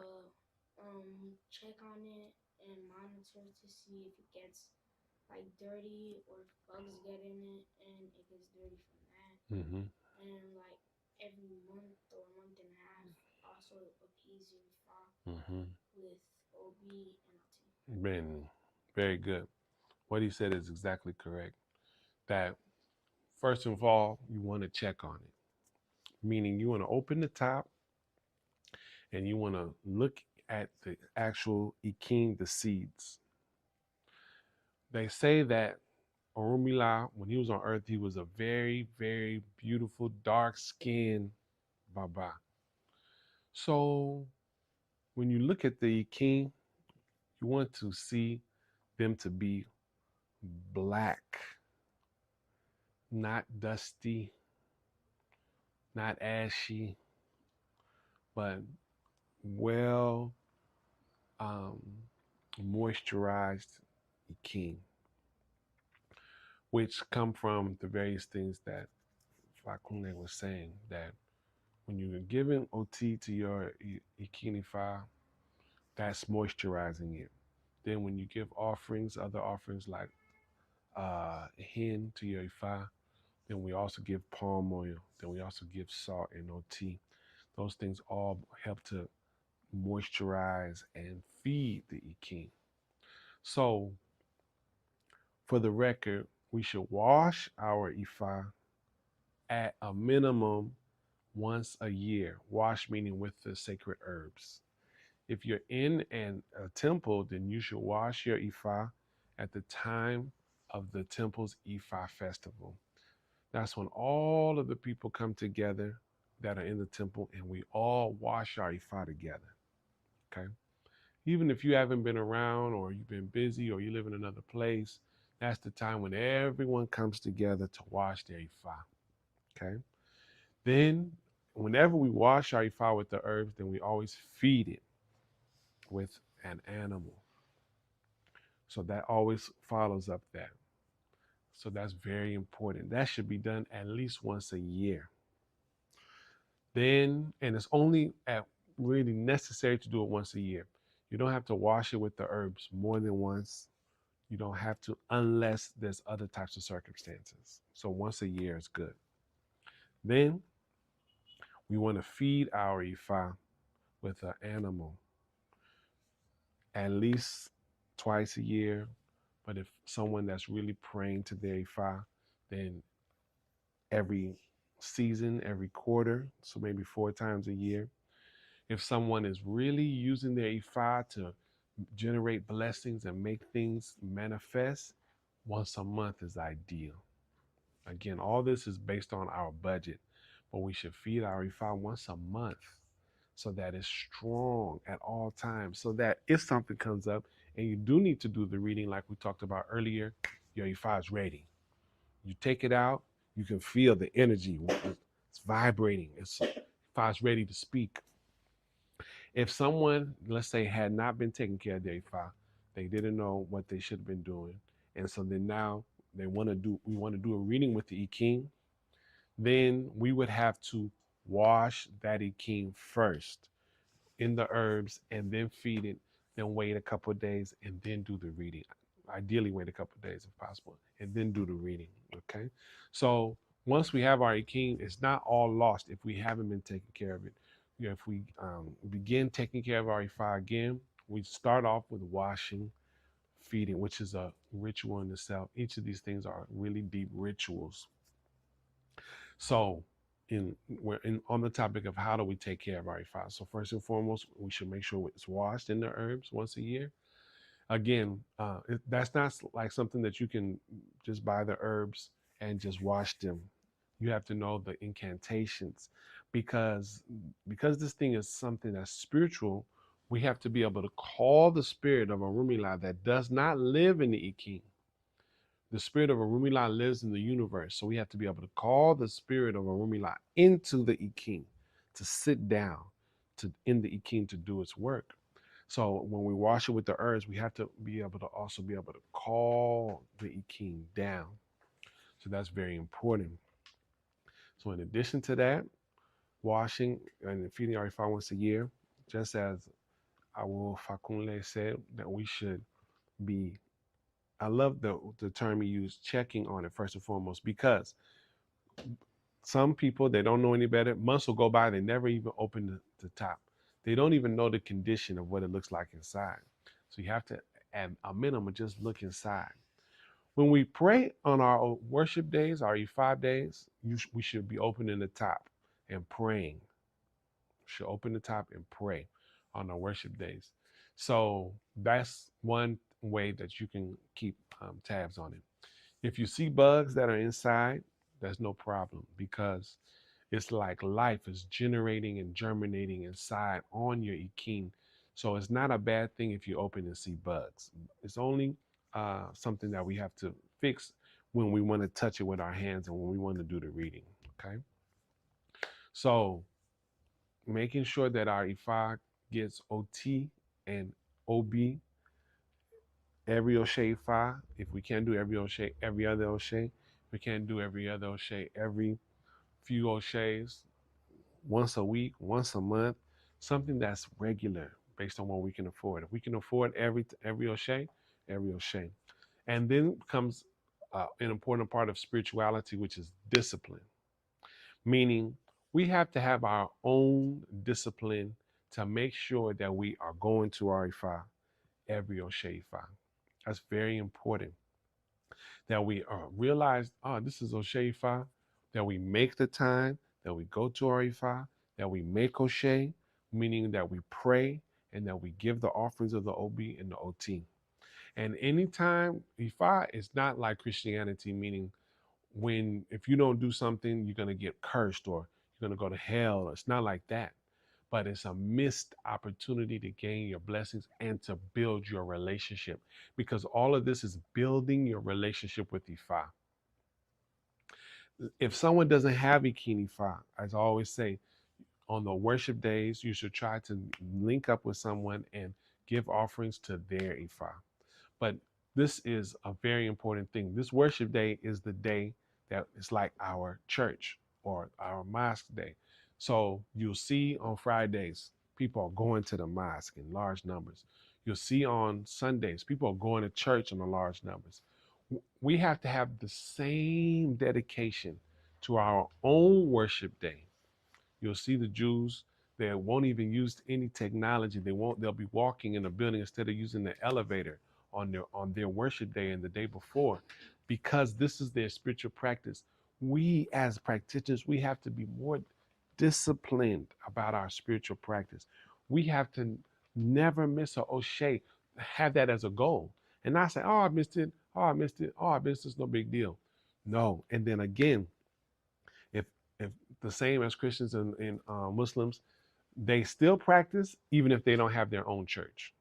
check on it and monitor to see if it gets like dirty or if bugs get in it and it gets dirty from that. Mm-hmm. And like every month or month and a half, also appease your fa Mm-hmm. with OB and OT. Been very good. What he said is exactly correct. That first of all, you want to check on it, meaning you want to open the top and you want to look at the actual Iking, the seeds. They say that Orumila, when he was on Earth, he was a very, very beautiful, dark skinned Baba. So when you look at the Iking, you want to see them to be black, not dusty, not ashy, but well um, moisturized Iking, which come from the various things that Fakune was saying, that when you're giving OT to your Ikinifa, that's moisturizing it. Then when you give offerings, other offerings like hen to your Ifa, then we also give palm oil. Then we also give salt and OT. Those things all help to moisturize and feed the Ikin. So for the record, we should wash our Ifa at a minimum once a year. Wash meaning with the sacred herbs. If you're in a temple, then you should wash your Ifa at the time of the temple's Ifa festival. That's when all of the people come together that are in the temple and we all wash our Ifa together. Okay. Even if you haven't been around or you've been busy or you live in another place, that's the time when everyone comes together to wash their Ifa. Okay. Then, whenever we wash our Ifa with the herbs, then we always feed it with an animal. So that always follows up that. So that's very important. That should be done at least once a year. Then, and it's only at really necessary to do it once a year. You don't have to wash it with the herbs more than once. You don't have to unless there's other types of circumstances. So once a year is good. Then we want to feed our Ifa with an animal at least twice a year. But if someone that's really praying to their Ifa, then every season, every quarter, so maybe 4 times a year. If someone is really using their Ifa to generate blessings and make things manifest, once a month is ideal. Again, all this is based on our budget, but we should feed our Ifa once a month so that it's strong at all times. So that if something comes up and you do need to do the reading, like we talked about earlier, your Ifa is ready. You take it out, you can feel the energy. It's vibrating. Ifa is ready to speak. If someone, let's say, had not been taking care of their Ifa, they didn't know what they should have been doing, and so then now we want to do a reading with the I King, then we would have to wash that I King first in the herbs and then feed it, then wait a couple of days and then do the reading. Ideally, wait a couple of days if possible, and then do the reading. Okay. So once we have our King, it's not all lost if we haven't been taking care of it. You know, if we begin taking care of our Ifa again, we start off with washing, feeding, which is a ritual in itself. Each of these things are really deep rituals. So, we're in on the topic of how do we take care of our Ifa. So first and foremost, we should make sure it's washed in the herbs once a year. Again, that's not like something that you can just buy the herbs and just wash them. You have to know the incantations, because this thing is something that's spiritual. We have to be able to call the spirit of a Rumila that does not live in the Iking. The spirit of Orumila lives in the universe. So we have to be able to call the spirit of Orumila into the Iking to sit down to in the Iking to do its work. So when we wash it with the herbs, we have to be able to also be able to call the Iking down. So that's very important. So in addition to that, washing and feeding our Ifa once a year, just as our Fakunle said, that we should be, I love the term he used, checking on it first and foremost, because some people, they don't know any better. Months will go by, they never even open the top. They don't even know the condition of what it looks like inside. So you have to, at a minimum, just look inside. When we pray on our worship days, our E5 days, we should be opening the top and praying. We should open the top and pray on our worship days. So that's one way that you can keep tabs on it. If you see bugs that are inside, that's no problem, because it's like life is generating and germinating inside on your Iking. So it's not a bad thing if you open and see bugs. It's only something that we have to fix when we want to touch it with our hands and when we want to do the reading. Okay. So making sure that our Ifa gets OT and OB every O'Shea Ifa. If we can't do every O'Shea, every other O'Shea. We can't do every other O'Shea, every few O'Sheas, once a week, once a month, something that's regular based on what we can afford. If we can afford every O'Shea, every O'Shea. And then comes an important part of spirituality, which is discipline, meaning we have to have our own discipline to make sure that we are going to our Ifa every O'Shea Ifa. That's very important, that we realize, oh, this is O'Shea Ifa, that we make the time, that we go to our Ifa, that we make O'Shea, meaning that we pray and that we give the offerings of the OB and the OT. And anytime Ifa is not like Christianity, meaning if you don't do something, you're going to get cursed or you're going to go to hell. It's not like that. But it's a missed opportunity to gain your blessings and to build your relationship, because all of this is building your relationship with Ifa. If someone doesn't have Ikini Ifa, as I always say, on the worship days, you should try to link up with someone and give offerings to their Ifa. But this is a very important thing. This worship day is the day that is like our church or our mosque day. So you'll see on Fridays, people are going to the mosque in large numbers. You'll see on Sundays, people are going to church in large numbers. We have to have the same dedication to our own worship day. You'll see the Jews, they won't even use any technology. They'll be walking in a building instead of using the elevator on their worship day and the day before, because this is their spiritual practice. We as practitioners, we have to be more disciplined about our spiritual practice. We have to never miss a O'Shea. have that as a goal and not say, oh, I missed it. Oh, I missed it. Oh, I missed it. It's no big deal. No. And then again, if if the same as Christians and Muslims, they still practice even if they don't have their own church.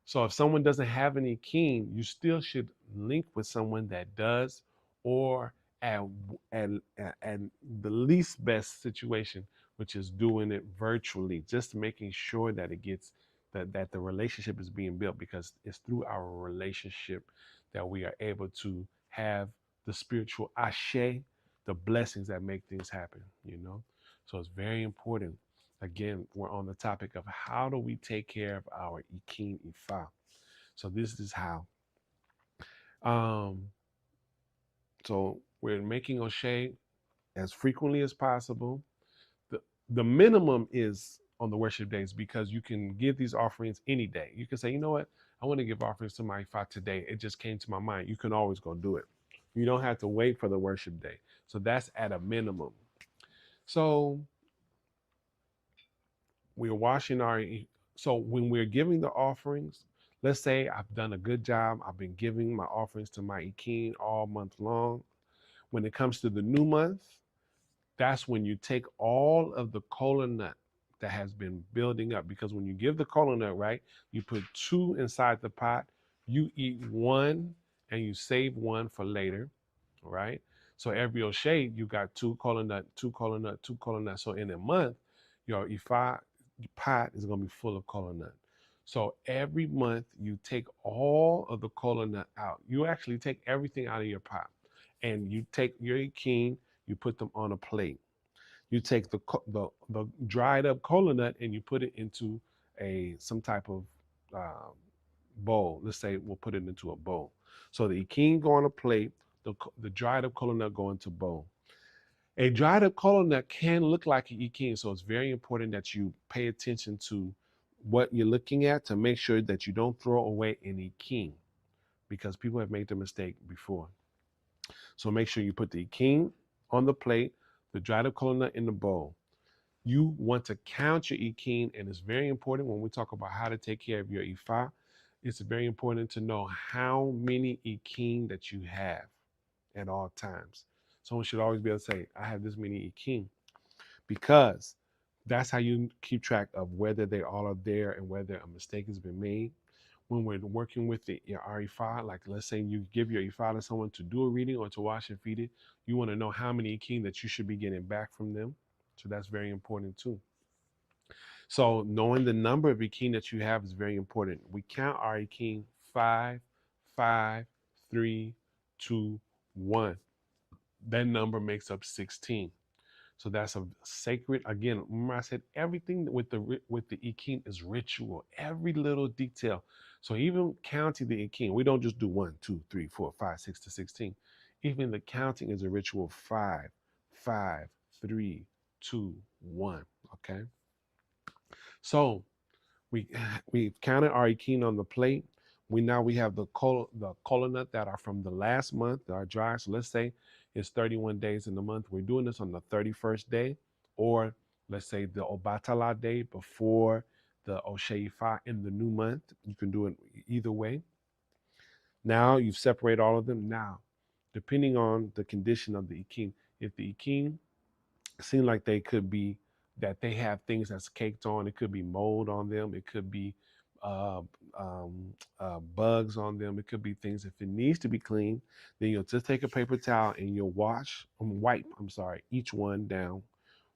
So if someone doesn't have any king, you still should link with someone that does, or at, at, at the least best situation, which is doing it virtually, just making sure that it gets that the relationship is being built, because it's through our relationship that we are able to have the spiritual ashe, the blessings that make things happen, you know? So it's very important. Again, we're on the topic of how do we take care of our Ikin Ifa. So this is how. Um, so we're making O'Shea as frequently as possible. The the minimum is on the worship days, because you can give these offerings any day. You can say, you know what, I want to give offerings to my Ifa today. It just came to my mind. You can always go do it. You don't have to wait for the worship day. So that's at a minimum. So we're washing our so when we're giving the offerings, let's say I've done a good job, I've been giving my offerings to my Ikin all month long. When it comes to the new month, that's when you take all of the kola nut that has been building up, because when you give the kola nut, right, you put two inside the pot, you eat one and you save one for later, right? So every O'Shea, you got two kola nut, two kola nut, two kola nut. So in a month, your Ifa pot is going to be full of kola nut. So every month you take all of the kola nut out. You actually take everything out of your pot, and you take your king, you put them on a plate. You take the dried up kola nut and you put it into a some type of uh, bowl. Let's say we'll put it into a bowl. So the king go on a plate, the dried up kola nut go into bowl. A dried up kola nut can look like an king, so it's very important that you pay attention to what you're looking at to make sure that you don't throw away any king, because people have made the mistake before. So make sure you put the king on the plate, the dried up kola nut in the bowl. You want to count your Ikin, and it's very important when we talk about how to take care of your Ifa. It's very important to know how many Ikin that you have at all times. Someone should always be able to say, I have this many Ikin, because that's how you keep track of whether they all are there and whether a mistake has been made. When we're working with your Ifa, like let's say you give your Ifa to someone to do a reading or to wash and feed it, you want to know how many Ikin that you should be getting back from them. So that's very important too. So knowing the number of Ikin that you have is very important. We count our Ikin: five, five, three, two, one. That number makes up 16. So that's a sacred. Again, remember I said everything with the Ikin is ritual. Every little detail. So even counting the Ikin, we don't just do 1, 2, 3, 4, 5, 6 to 16. Even the counting is a ritual. 5, 5, 3, 2, 1. Okay. So we we've counted our Ikin on the plate. We have the kola nut that are from the last month that are dry. So let's say it's 31 days in the month. We're doing this on the 31st day, or let's say the Obatala day before the Osheifa in the new month. You can do it either way. Now you've separated all of them. Now, depending on the condition of the Ikin, if the Ikin seem like they could be that they have things that's caked on. It could be mold on them. It could be uh, bugs on them. It could be things. If it needs to be cleaned, then you'll just take a paper towel and you'll wipe. I'm sorry, each one down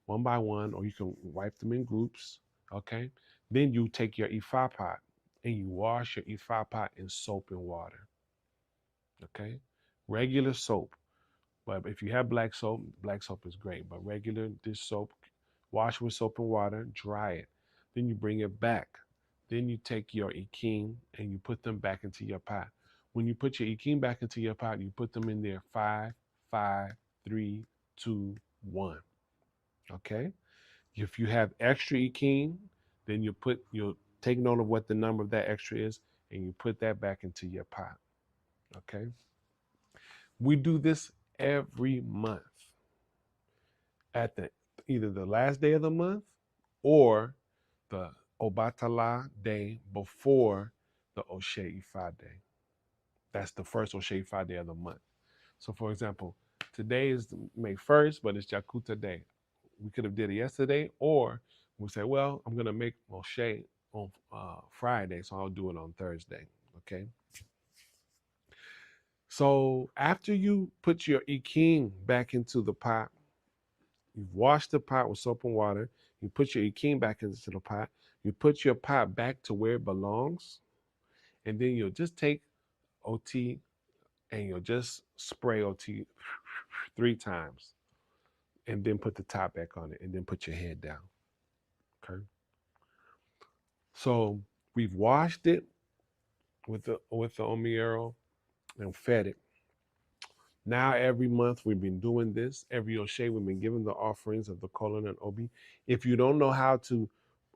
one by one, or you can wipe them in groups. Okay. Then you take your Ifa pot and you wash your Ifa pot in soap and water. Okay. Regular soap. But if you have black soap is great. But regular dish soap, wash with soap and water, dry it. Then you bring it back. Then you take your Ikin and you put them back into your pot. When you put your Ikin back into your pot, you put them in there: five, five, three, two, one. Okay. If you have extra Ikin, then you'll take note of what the number of that extra is, and you put that back into your pot. Okay. We do this every month at the either the last day of the month or the Obatala day before the Oshe Ifa day. That's the first Oshe Ifa day of the month. So, for example, today is May 1st, but it's Jakuta day. We could have did it yesterday, or we say, well, I'm gonna make Moshe on Friday, so I'll do it on Thursday. Okay. So after you put your iking back into the pot, you've washed the pot with soap and water. You put your iking back into the pot. You put your pot back to where it belongs, and then you'll just take OT and you'll just spray OT 3 times, and then put the top back on it, and then put your head down. Okay. So we've washed it with the omiero and fed it. Now every month we've been doing this. Every Oshe we've been giving the offerings of the colon and obi. If you don't know how to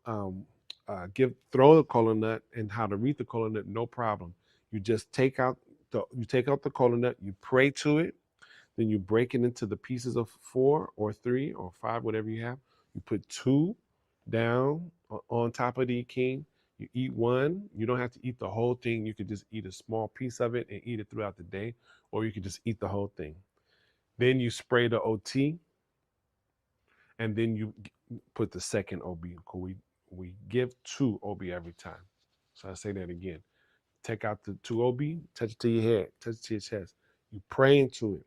um, throw the colon nut and how to read the colon nut, no problem. You just take out the colon nut, you pray to it, then you break it into the pieces of 4 or 3 or 5, whatever you have. You put 2 down on top of the king. You eat 1. You don't have to eat the whole thing. You could just eat a small piece of it and eat it throughout the day, or you could just eat the whole thing. Then you spray the OT, and then you put the second OB. We give 2 OB every time. So I say that again. Take out the 2 OB, touch it to your head, touch it to your chest. You pray into it.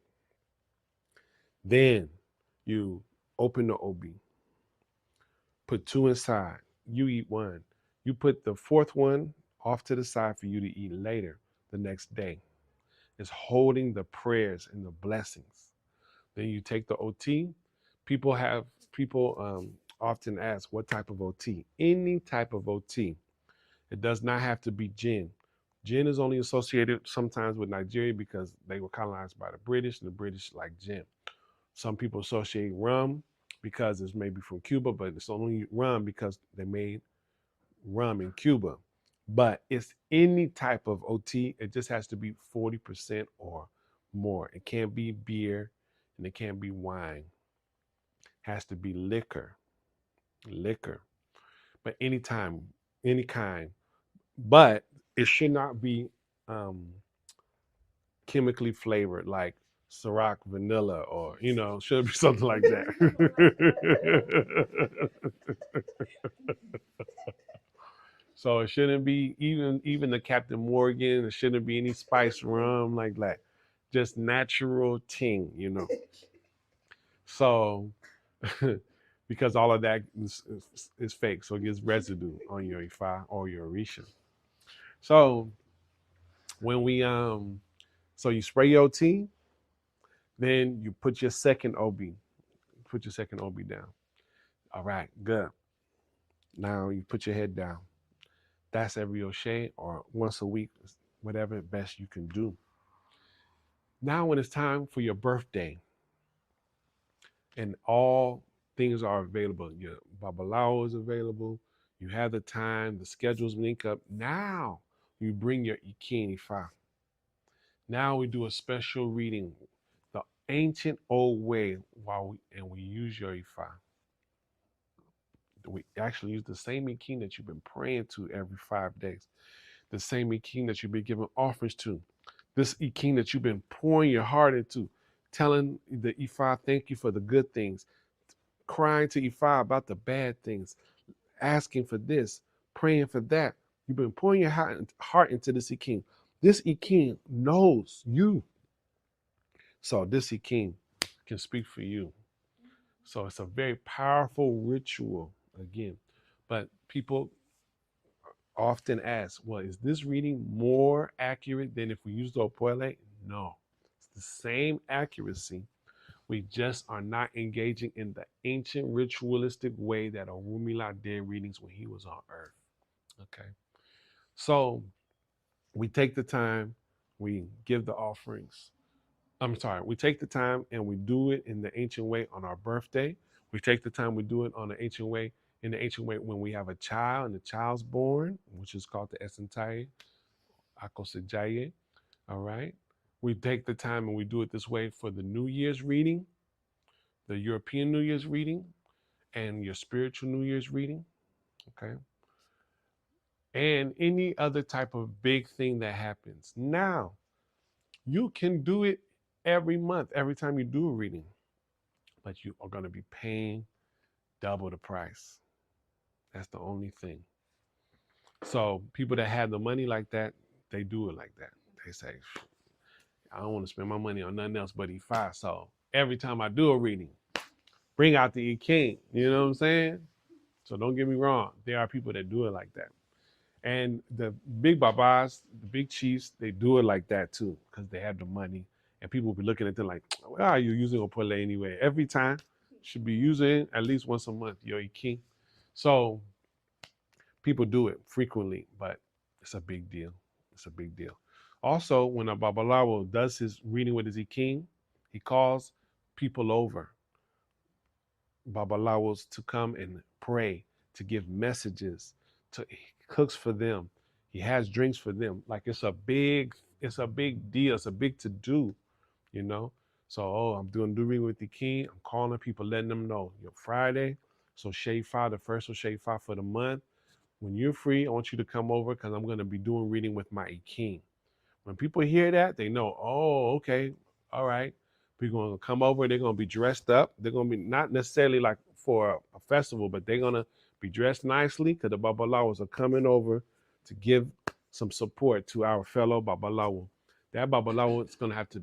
Then you open the OB, put 2 inside. You eat 1. You put the 4th one off to the side for you to eat later the next day. It's holding the prayers and the blessings. Then you take the OT. People often ask what type of OT. Any type of OT. It does not have to be gin. Gin is only associated sometimes with Nigeria because they were colonized by the British, and the British like gin. Some people associate rum because it's maybe from Cuba, but it's only rum because they made rum in Cuba. But it's any type of OT. It just has to be 40% or more. It can't be beer and it can't be wine. It has to be liquor. But anytime, any kind. But it should not be um, chemically flavored like Ciroc vanilla, or should be something like that. So it shouldn't be even the Captain Morgan. It shouldn't be any spice rum like that. Just natural ting. So because all of that is fake, so it gets residue on your Ifa or your Orisha. So when we so you spray your tea, then you put your second OB. Put your second OB down. All right, good. Now you put your head down. That's every Oshe or once a week, whatever best you can do. Now, when it's time for your birthday and all things are available, your Babalao is available, you have the time, the schedules link up. Now you bring your Ikini Fa. Now we do a special reading, the ancient old way, and we use your Ifa. We actually use the same Ikin that you've been praying to every 5 days, the same Ikin that you've been giving offerings to, this Ikin that you've been pouring your heart into, telling the Ifa thank you for the good things, crying to Ifa about the bad things, asking for this, praying for that. You've been pouring your heart into this Ikin. This Ikin knows you. So this Ikin can speak for you. So it's a very powerful ritual again. But people often ask, well, is this reading more accurate than if we use the Opoele? No. It's the same accuracy. We just are not engaging in the ancient ritualistic way that Orunmila did readings when he was on earth. Okay. So we take the time, we give the offerings. I'm sorry, we take the time and we do it in the ancient way on our birthday. We take the time, we do it on the ancient way, in the ancient way when we have a child and the child's born, which is called the Esentaye, Akosejaye. All right. We take the time and we do it this way for the New Year's reading, the European New Year's reading, and your spiritual New Year's reading. Okay. and any other type of big thing that happens. Now, you can do it every month, every time you do a reading, but you are going to be paying double the price. That's the only thing. So people that have the money like that, they do it like that. They say, I don't want to spend my money on nothing else but E5. So every time I do a reading, bring out the E King. You know what I'm saying? So don't get me wrong. There are people that do it like that. And the big babas, the big chiefs, they do it like that too, because they have the money. And people will be looking at them like, why are you using Opole anyway? Every time, should be using at least once a month, your E King. So people do it frequently, but it's a big deal. It's a big deal. Also, when a Babalawo does his reading with his king, he calls people over, Babalawos, to come and pray, to give messages, he cooks for them. He has drinks for them. Like it's a big deal. It's a big to do, you know. So, I'm doing the reading with the king. I'm calling people, letting them know, Friday. So shade 5, the first of shade 5 for the month. When you're free, I want you to come over because I'm going to be doing reading with my king. When people hear that, they know, oh, okay, all right. People are going to come over. They're going to be dressed up. They're going to be not necessarily like for a festival, but they're going to be dressed nicely because the Babalawas are coming over to give some support to our fellow Babalawo. That Babalawo is going to have to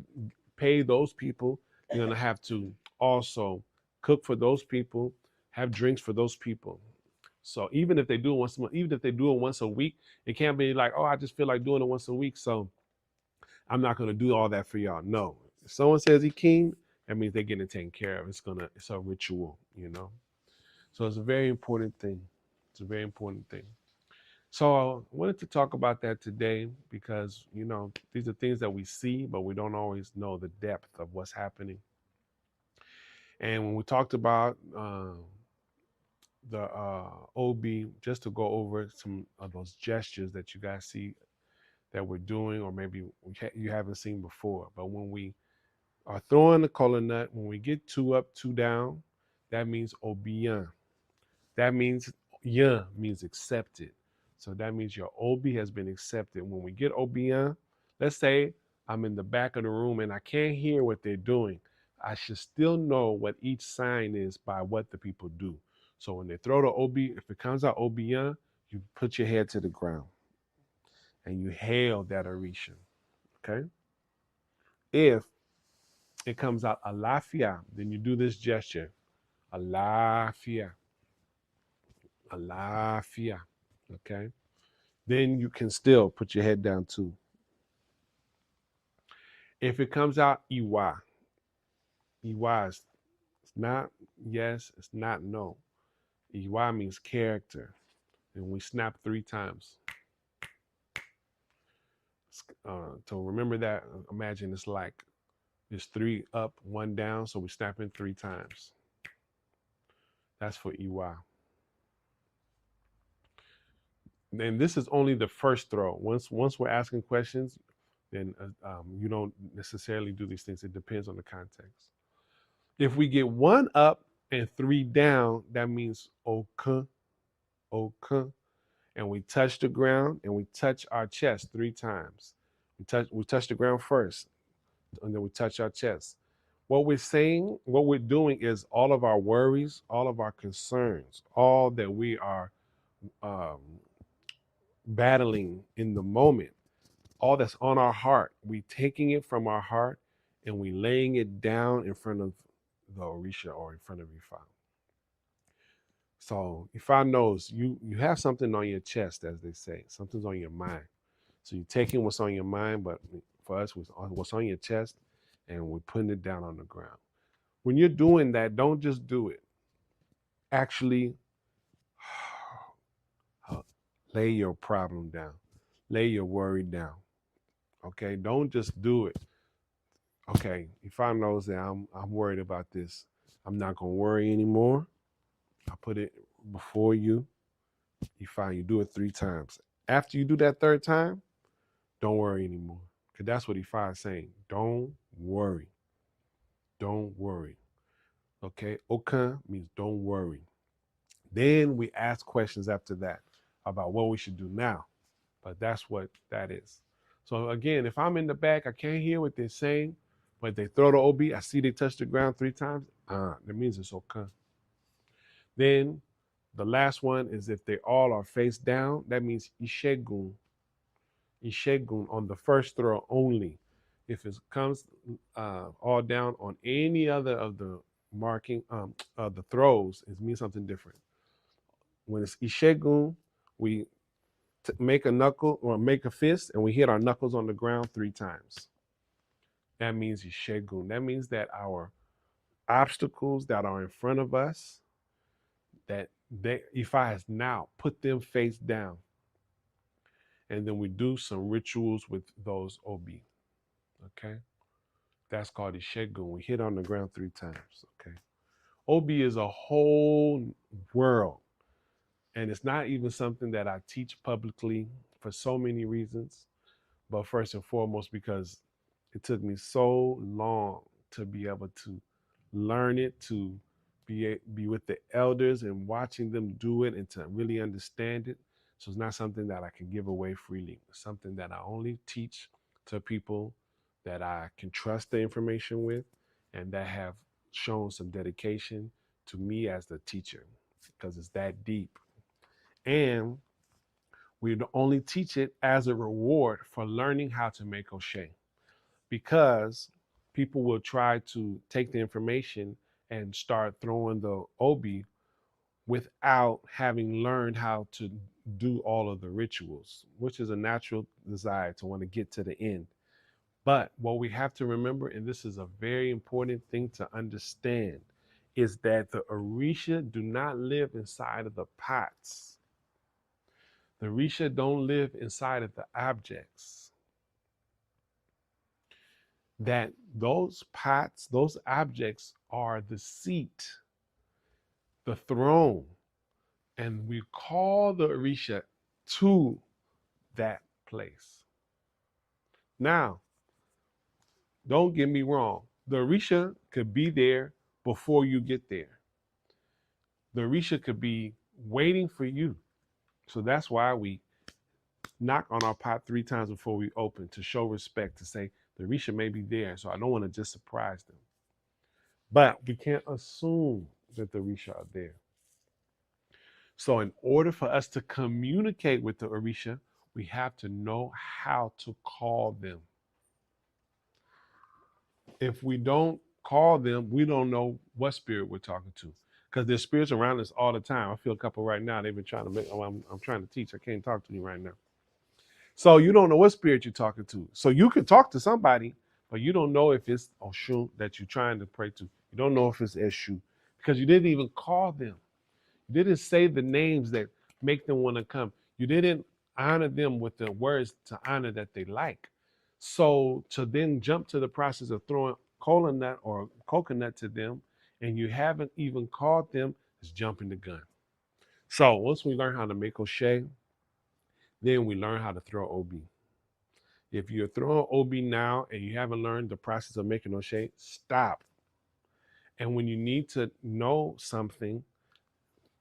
pay those people. They're going to have to also cook for those people, have drinks for those people. So even if they do it once a month, even if they do it once a week, it can't be like, oh, I just feel like doing it once a week, so I'm not gonna do all that for y'all. No. If someone says he king, that means they're getting taken care of. It's a ritual, you know. So it's a very important thing. It's a very important thing. So I wanted to talk about that today because, these are things that we see, but we don't always know the depth of what's happening. And when we talked about the OB, just to go over some of those gestures that you guys see that we're doing, or maybe you haven't seen before. But when we are throwing the color nut, when we get 2 up, 2 down, that means obien. That means yin means accepted. So that means your OB has been accepted. When we get obien, let's say I'm in the back of the room and I can't hear what they're doing. I should still know what each sign is by what the people do. So when they throw the OB, if it comes out obien, you put your head to the ground and you hail that orisha. Okay? If it comes out alafia, then you do this gesture. Alafia. Alafia. Okay? Then you can still put your head down too. If it comes out iwa, iwa is not yes, it's not no. Iwa means character. And we snap 3 times. To remember that, imagine it's like there's 3 up, 1 down, so we snap in 3 times. That's for iwa. And this is only the first throw. Once we're asking questions, then you don't necessarily do these things. It depends on the context. If we get 1 up and 3 down, that means oka, oka, and we touch the ground and we touch our chest 3 times. We touch the ground first, and then we touch our chest. What we're saying, what we're doing is all of our worries, all of our concerns, all that we are um, battling in the moment, all that's on our heart, we taking it from our heart and we laying it down in front of the Orisha or in front of Ifa. So Ifa knows you have something on your chest, as they say, something's on your mind. So you're taking what's on your mind, but for us, what's on your chest, and we're putting it down on the ground. When you're doing that, don't just do it. Actually, lay your problem down, lay your worry down. Okay, don't just do it. Okay, if I knows that I'm worried about this, I'm not gonna worry anymore. I put it before you. You do it 3 times. After you do that 3rd time, don't worry anymore. Cause that's what Ifa is saying. Don't worry. Don't worry. Okay, Okan means don't worry. Then we ask questions after that. about what we should do now. But that's what that is. So again, if I'm in the back, I can't hear what they're saying, but they throw the OB, I see they touch the ground 3 times, that means it's okay. Then the last one is if they all are face down, that means Ishegun. Ishegun on the first throw only. If it comes all down on any other of the marking of the throws, it means something different. When it's Ishegun, we make a knuckle or make a fist and we hit our knuckles on the ground 3 times. That means Ishegun. That means that our obstacles that are in front of us, that Ifa has now put them face down. And then we do some rituals with those obi. Okay? That's called Ishegun. We hit on the ground 3 times. Okay? Obi is a whole world. And it's not even something that I teach publicly for so many reasons. But first and foremost, because it took me so long to be able to learn it, to be with the elders and watching them do it and to really understand it. So it's not something that I can give away freely. It's something that I only teach to people that I can trust the information with and that have shown some dedication to me as the teacher because it's that deep. And we only teach it as a reward for learning how to make O'Shea because people will try to take the information and start throwing the obi without having learned how to do all of the rituals, which is a natural desire to want to get to the end. But what we have to remember, and this is a very important thing to understand, is that the Orisha do not live inside of the pots. The Orisha don't live inside of the objects. That those pots, those objects are the seat, the throne, and we call the Orisha to that place. Now, don't get me wrong, the Orisha could be there before you get there. The Orisha could be waiting for you. So that's why we knock on our pot 3 times before we open to show respect, to say the Orisha may be there, so I don't want to just surprise them. But we can't assume that the Orisha are there. So in order for us to communicate with the Orisha, we have to know how to call them. If we don't call them, we don't know what spirit we're talking to. Because there's spirits around us all the time. I feel a couple right now. They've been trying to make, I'm trying to teach. I can't talk to you right now. So you don't know what spirit you're talking to. So you can talk to somebody, but you don't know if it's Oshun that you're trying to pray to. You don't know if it's Eshu because you didn't even call them. You didn't say the names that make them want to come. You didn't honor them with the words to honor that they like. So to then jump to the process of throwing cola nut or coconut to them and you haven't even called them is jumping the gun. So once we learn how to make O'Shea, then we learn how to throw OB. If you're throwing OB now and you haven't learned the process of making O'Shea, stop. And when you need to know something,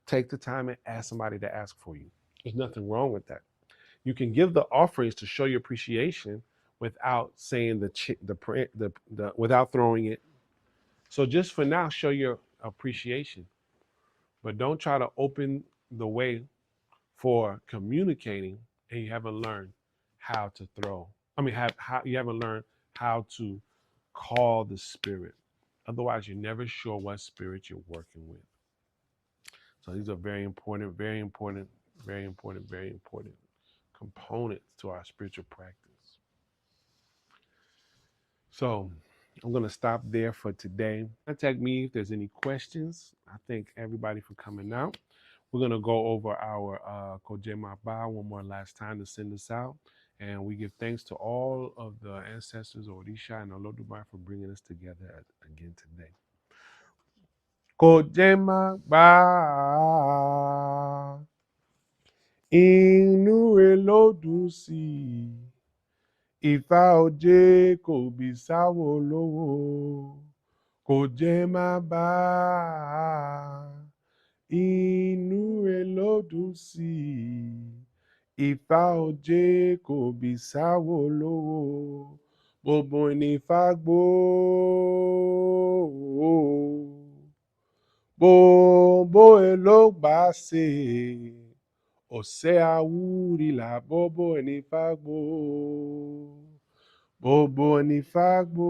take the time and ask somebody to ask for you. There's nothing wrong with that. You can give the offerings to show your appreciation without saying the without throwing it. So just for now, show your appreciation, but don't try to open the way for communicating and you haven't learned how to throw. I mean, how you haven't learned how to call the spirit. Otherwise, you're never sure what spirit you're working with. So these are very important, very important, very important, very important components to our spiritual practice. So I'm going to stop there for today. Contact me if there's any questions. I thank everybody for coming out. We're going to go over our Kojema Ba one more last time to send us out. And we give thanks to all of the ancestors, Orisha and Olodubai, for bringing us together again today. Kojema Ba Inu Elodusi Ifa Oje kò bí sáwò lówó Kojema Ba inú ẹ ló dùn sí Ifá òjé kò bí sáwò lówó gbogbo ní fagbó gbogbo ẹ ló gbà ṣe ọ̀sẹ̀ àwúrìlà gbogbo ní fagbó gbogbo ní fagbó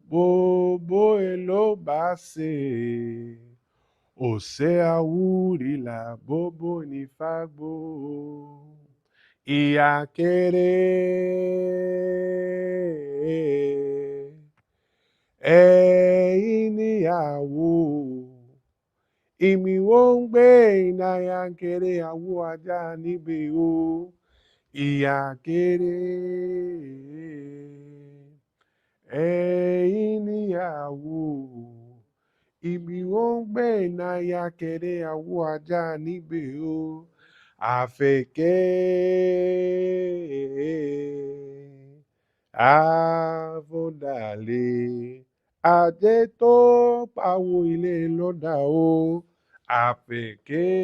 gbogbo ẹ ló gbà ṣe ọ̀sẹ̀ àwúrìlà gbogbo ní fagbó ìyá kéré ẹ̀yin níyàwó ìmì wọ́n ń gbé ìnáyà kéré àwọ ajá níbi o ìyá kéré ẹ̀yin níyàwó ìmì wọ́n ń gbé ìnáyà kéré àwọ ajá níbi o àfẹ̀kẹ́ àfọ̀dàlẹ̀ ajé tó pawó ilé lọ́dà o àfẹ̀kẹ́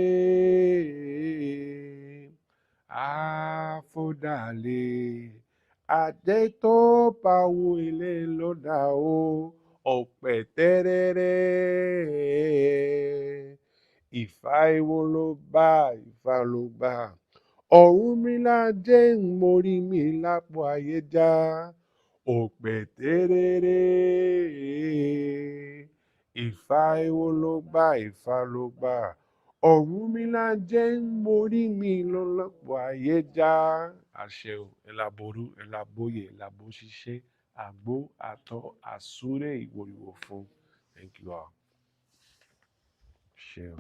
àfọ̀dàlẹ̀ ajé tó pawó ilé lọ́dà o ọ̀pẹ̀tẹ́rẹ́rẹ́ Ifá èwo ló bá Ifá ló bá Ọ̀rúnmìlà jẹ́ ń mórí mi lápò ayé já ọ̀pẹ̀tẹ́rẹ́rẹ́ Ifá èwo ló bá Ifá ló bá Ọ̀rúnmìlà jẹ́ ń mórí mi lọ́pọ̀ ayé já. Àṣẹ o ẹ̀làbòrú ẹ̀làbòyè ẹ̀làbò ṣiṣẹ́ àgbo àtọ̀ àsúré ìwòrìwò fún. Thank you all. Àṣẹ o.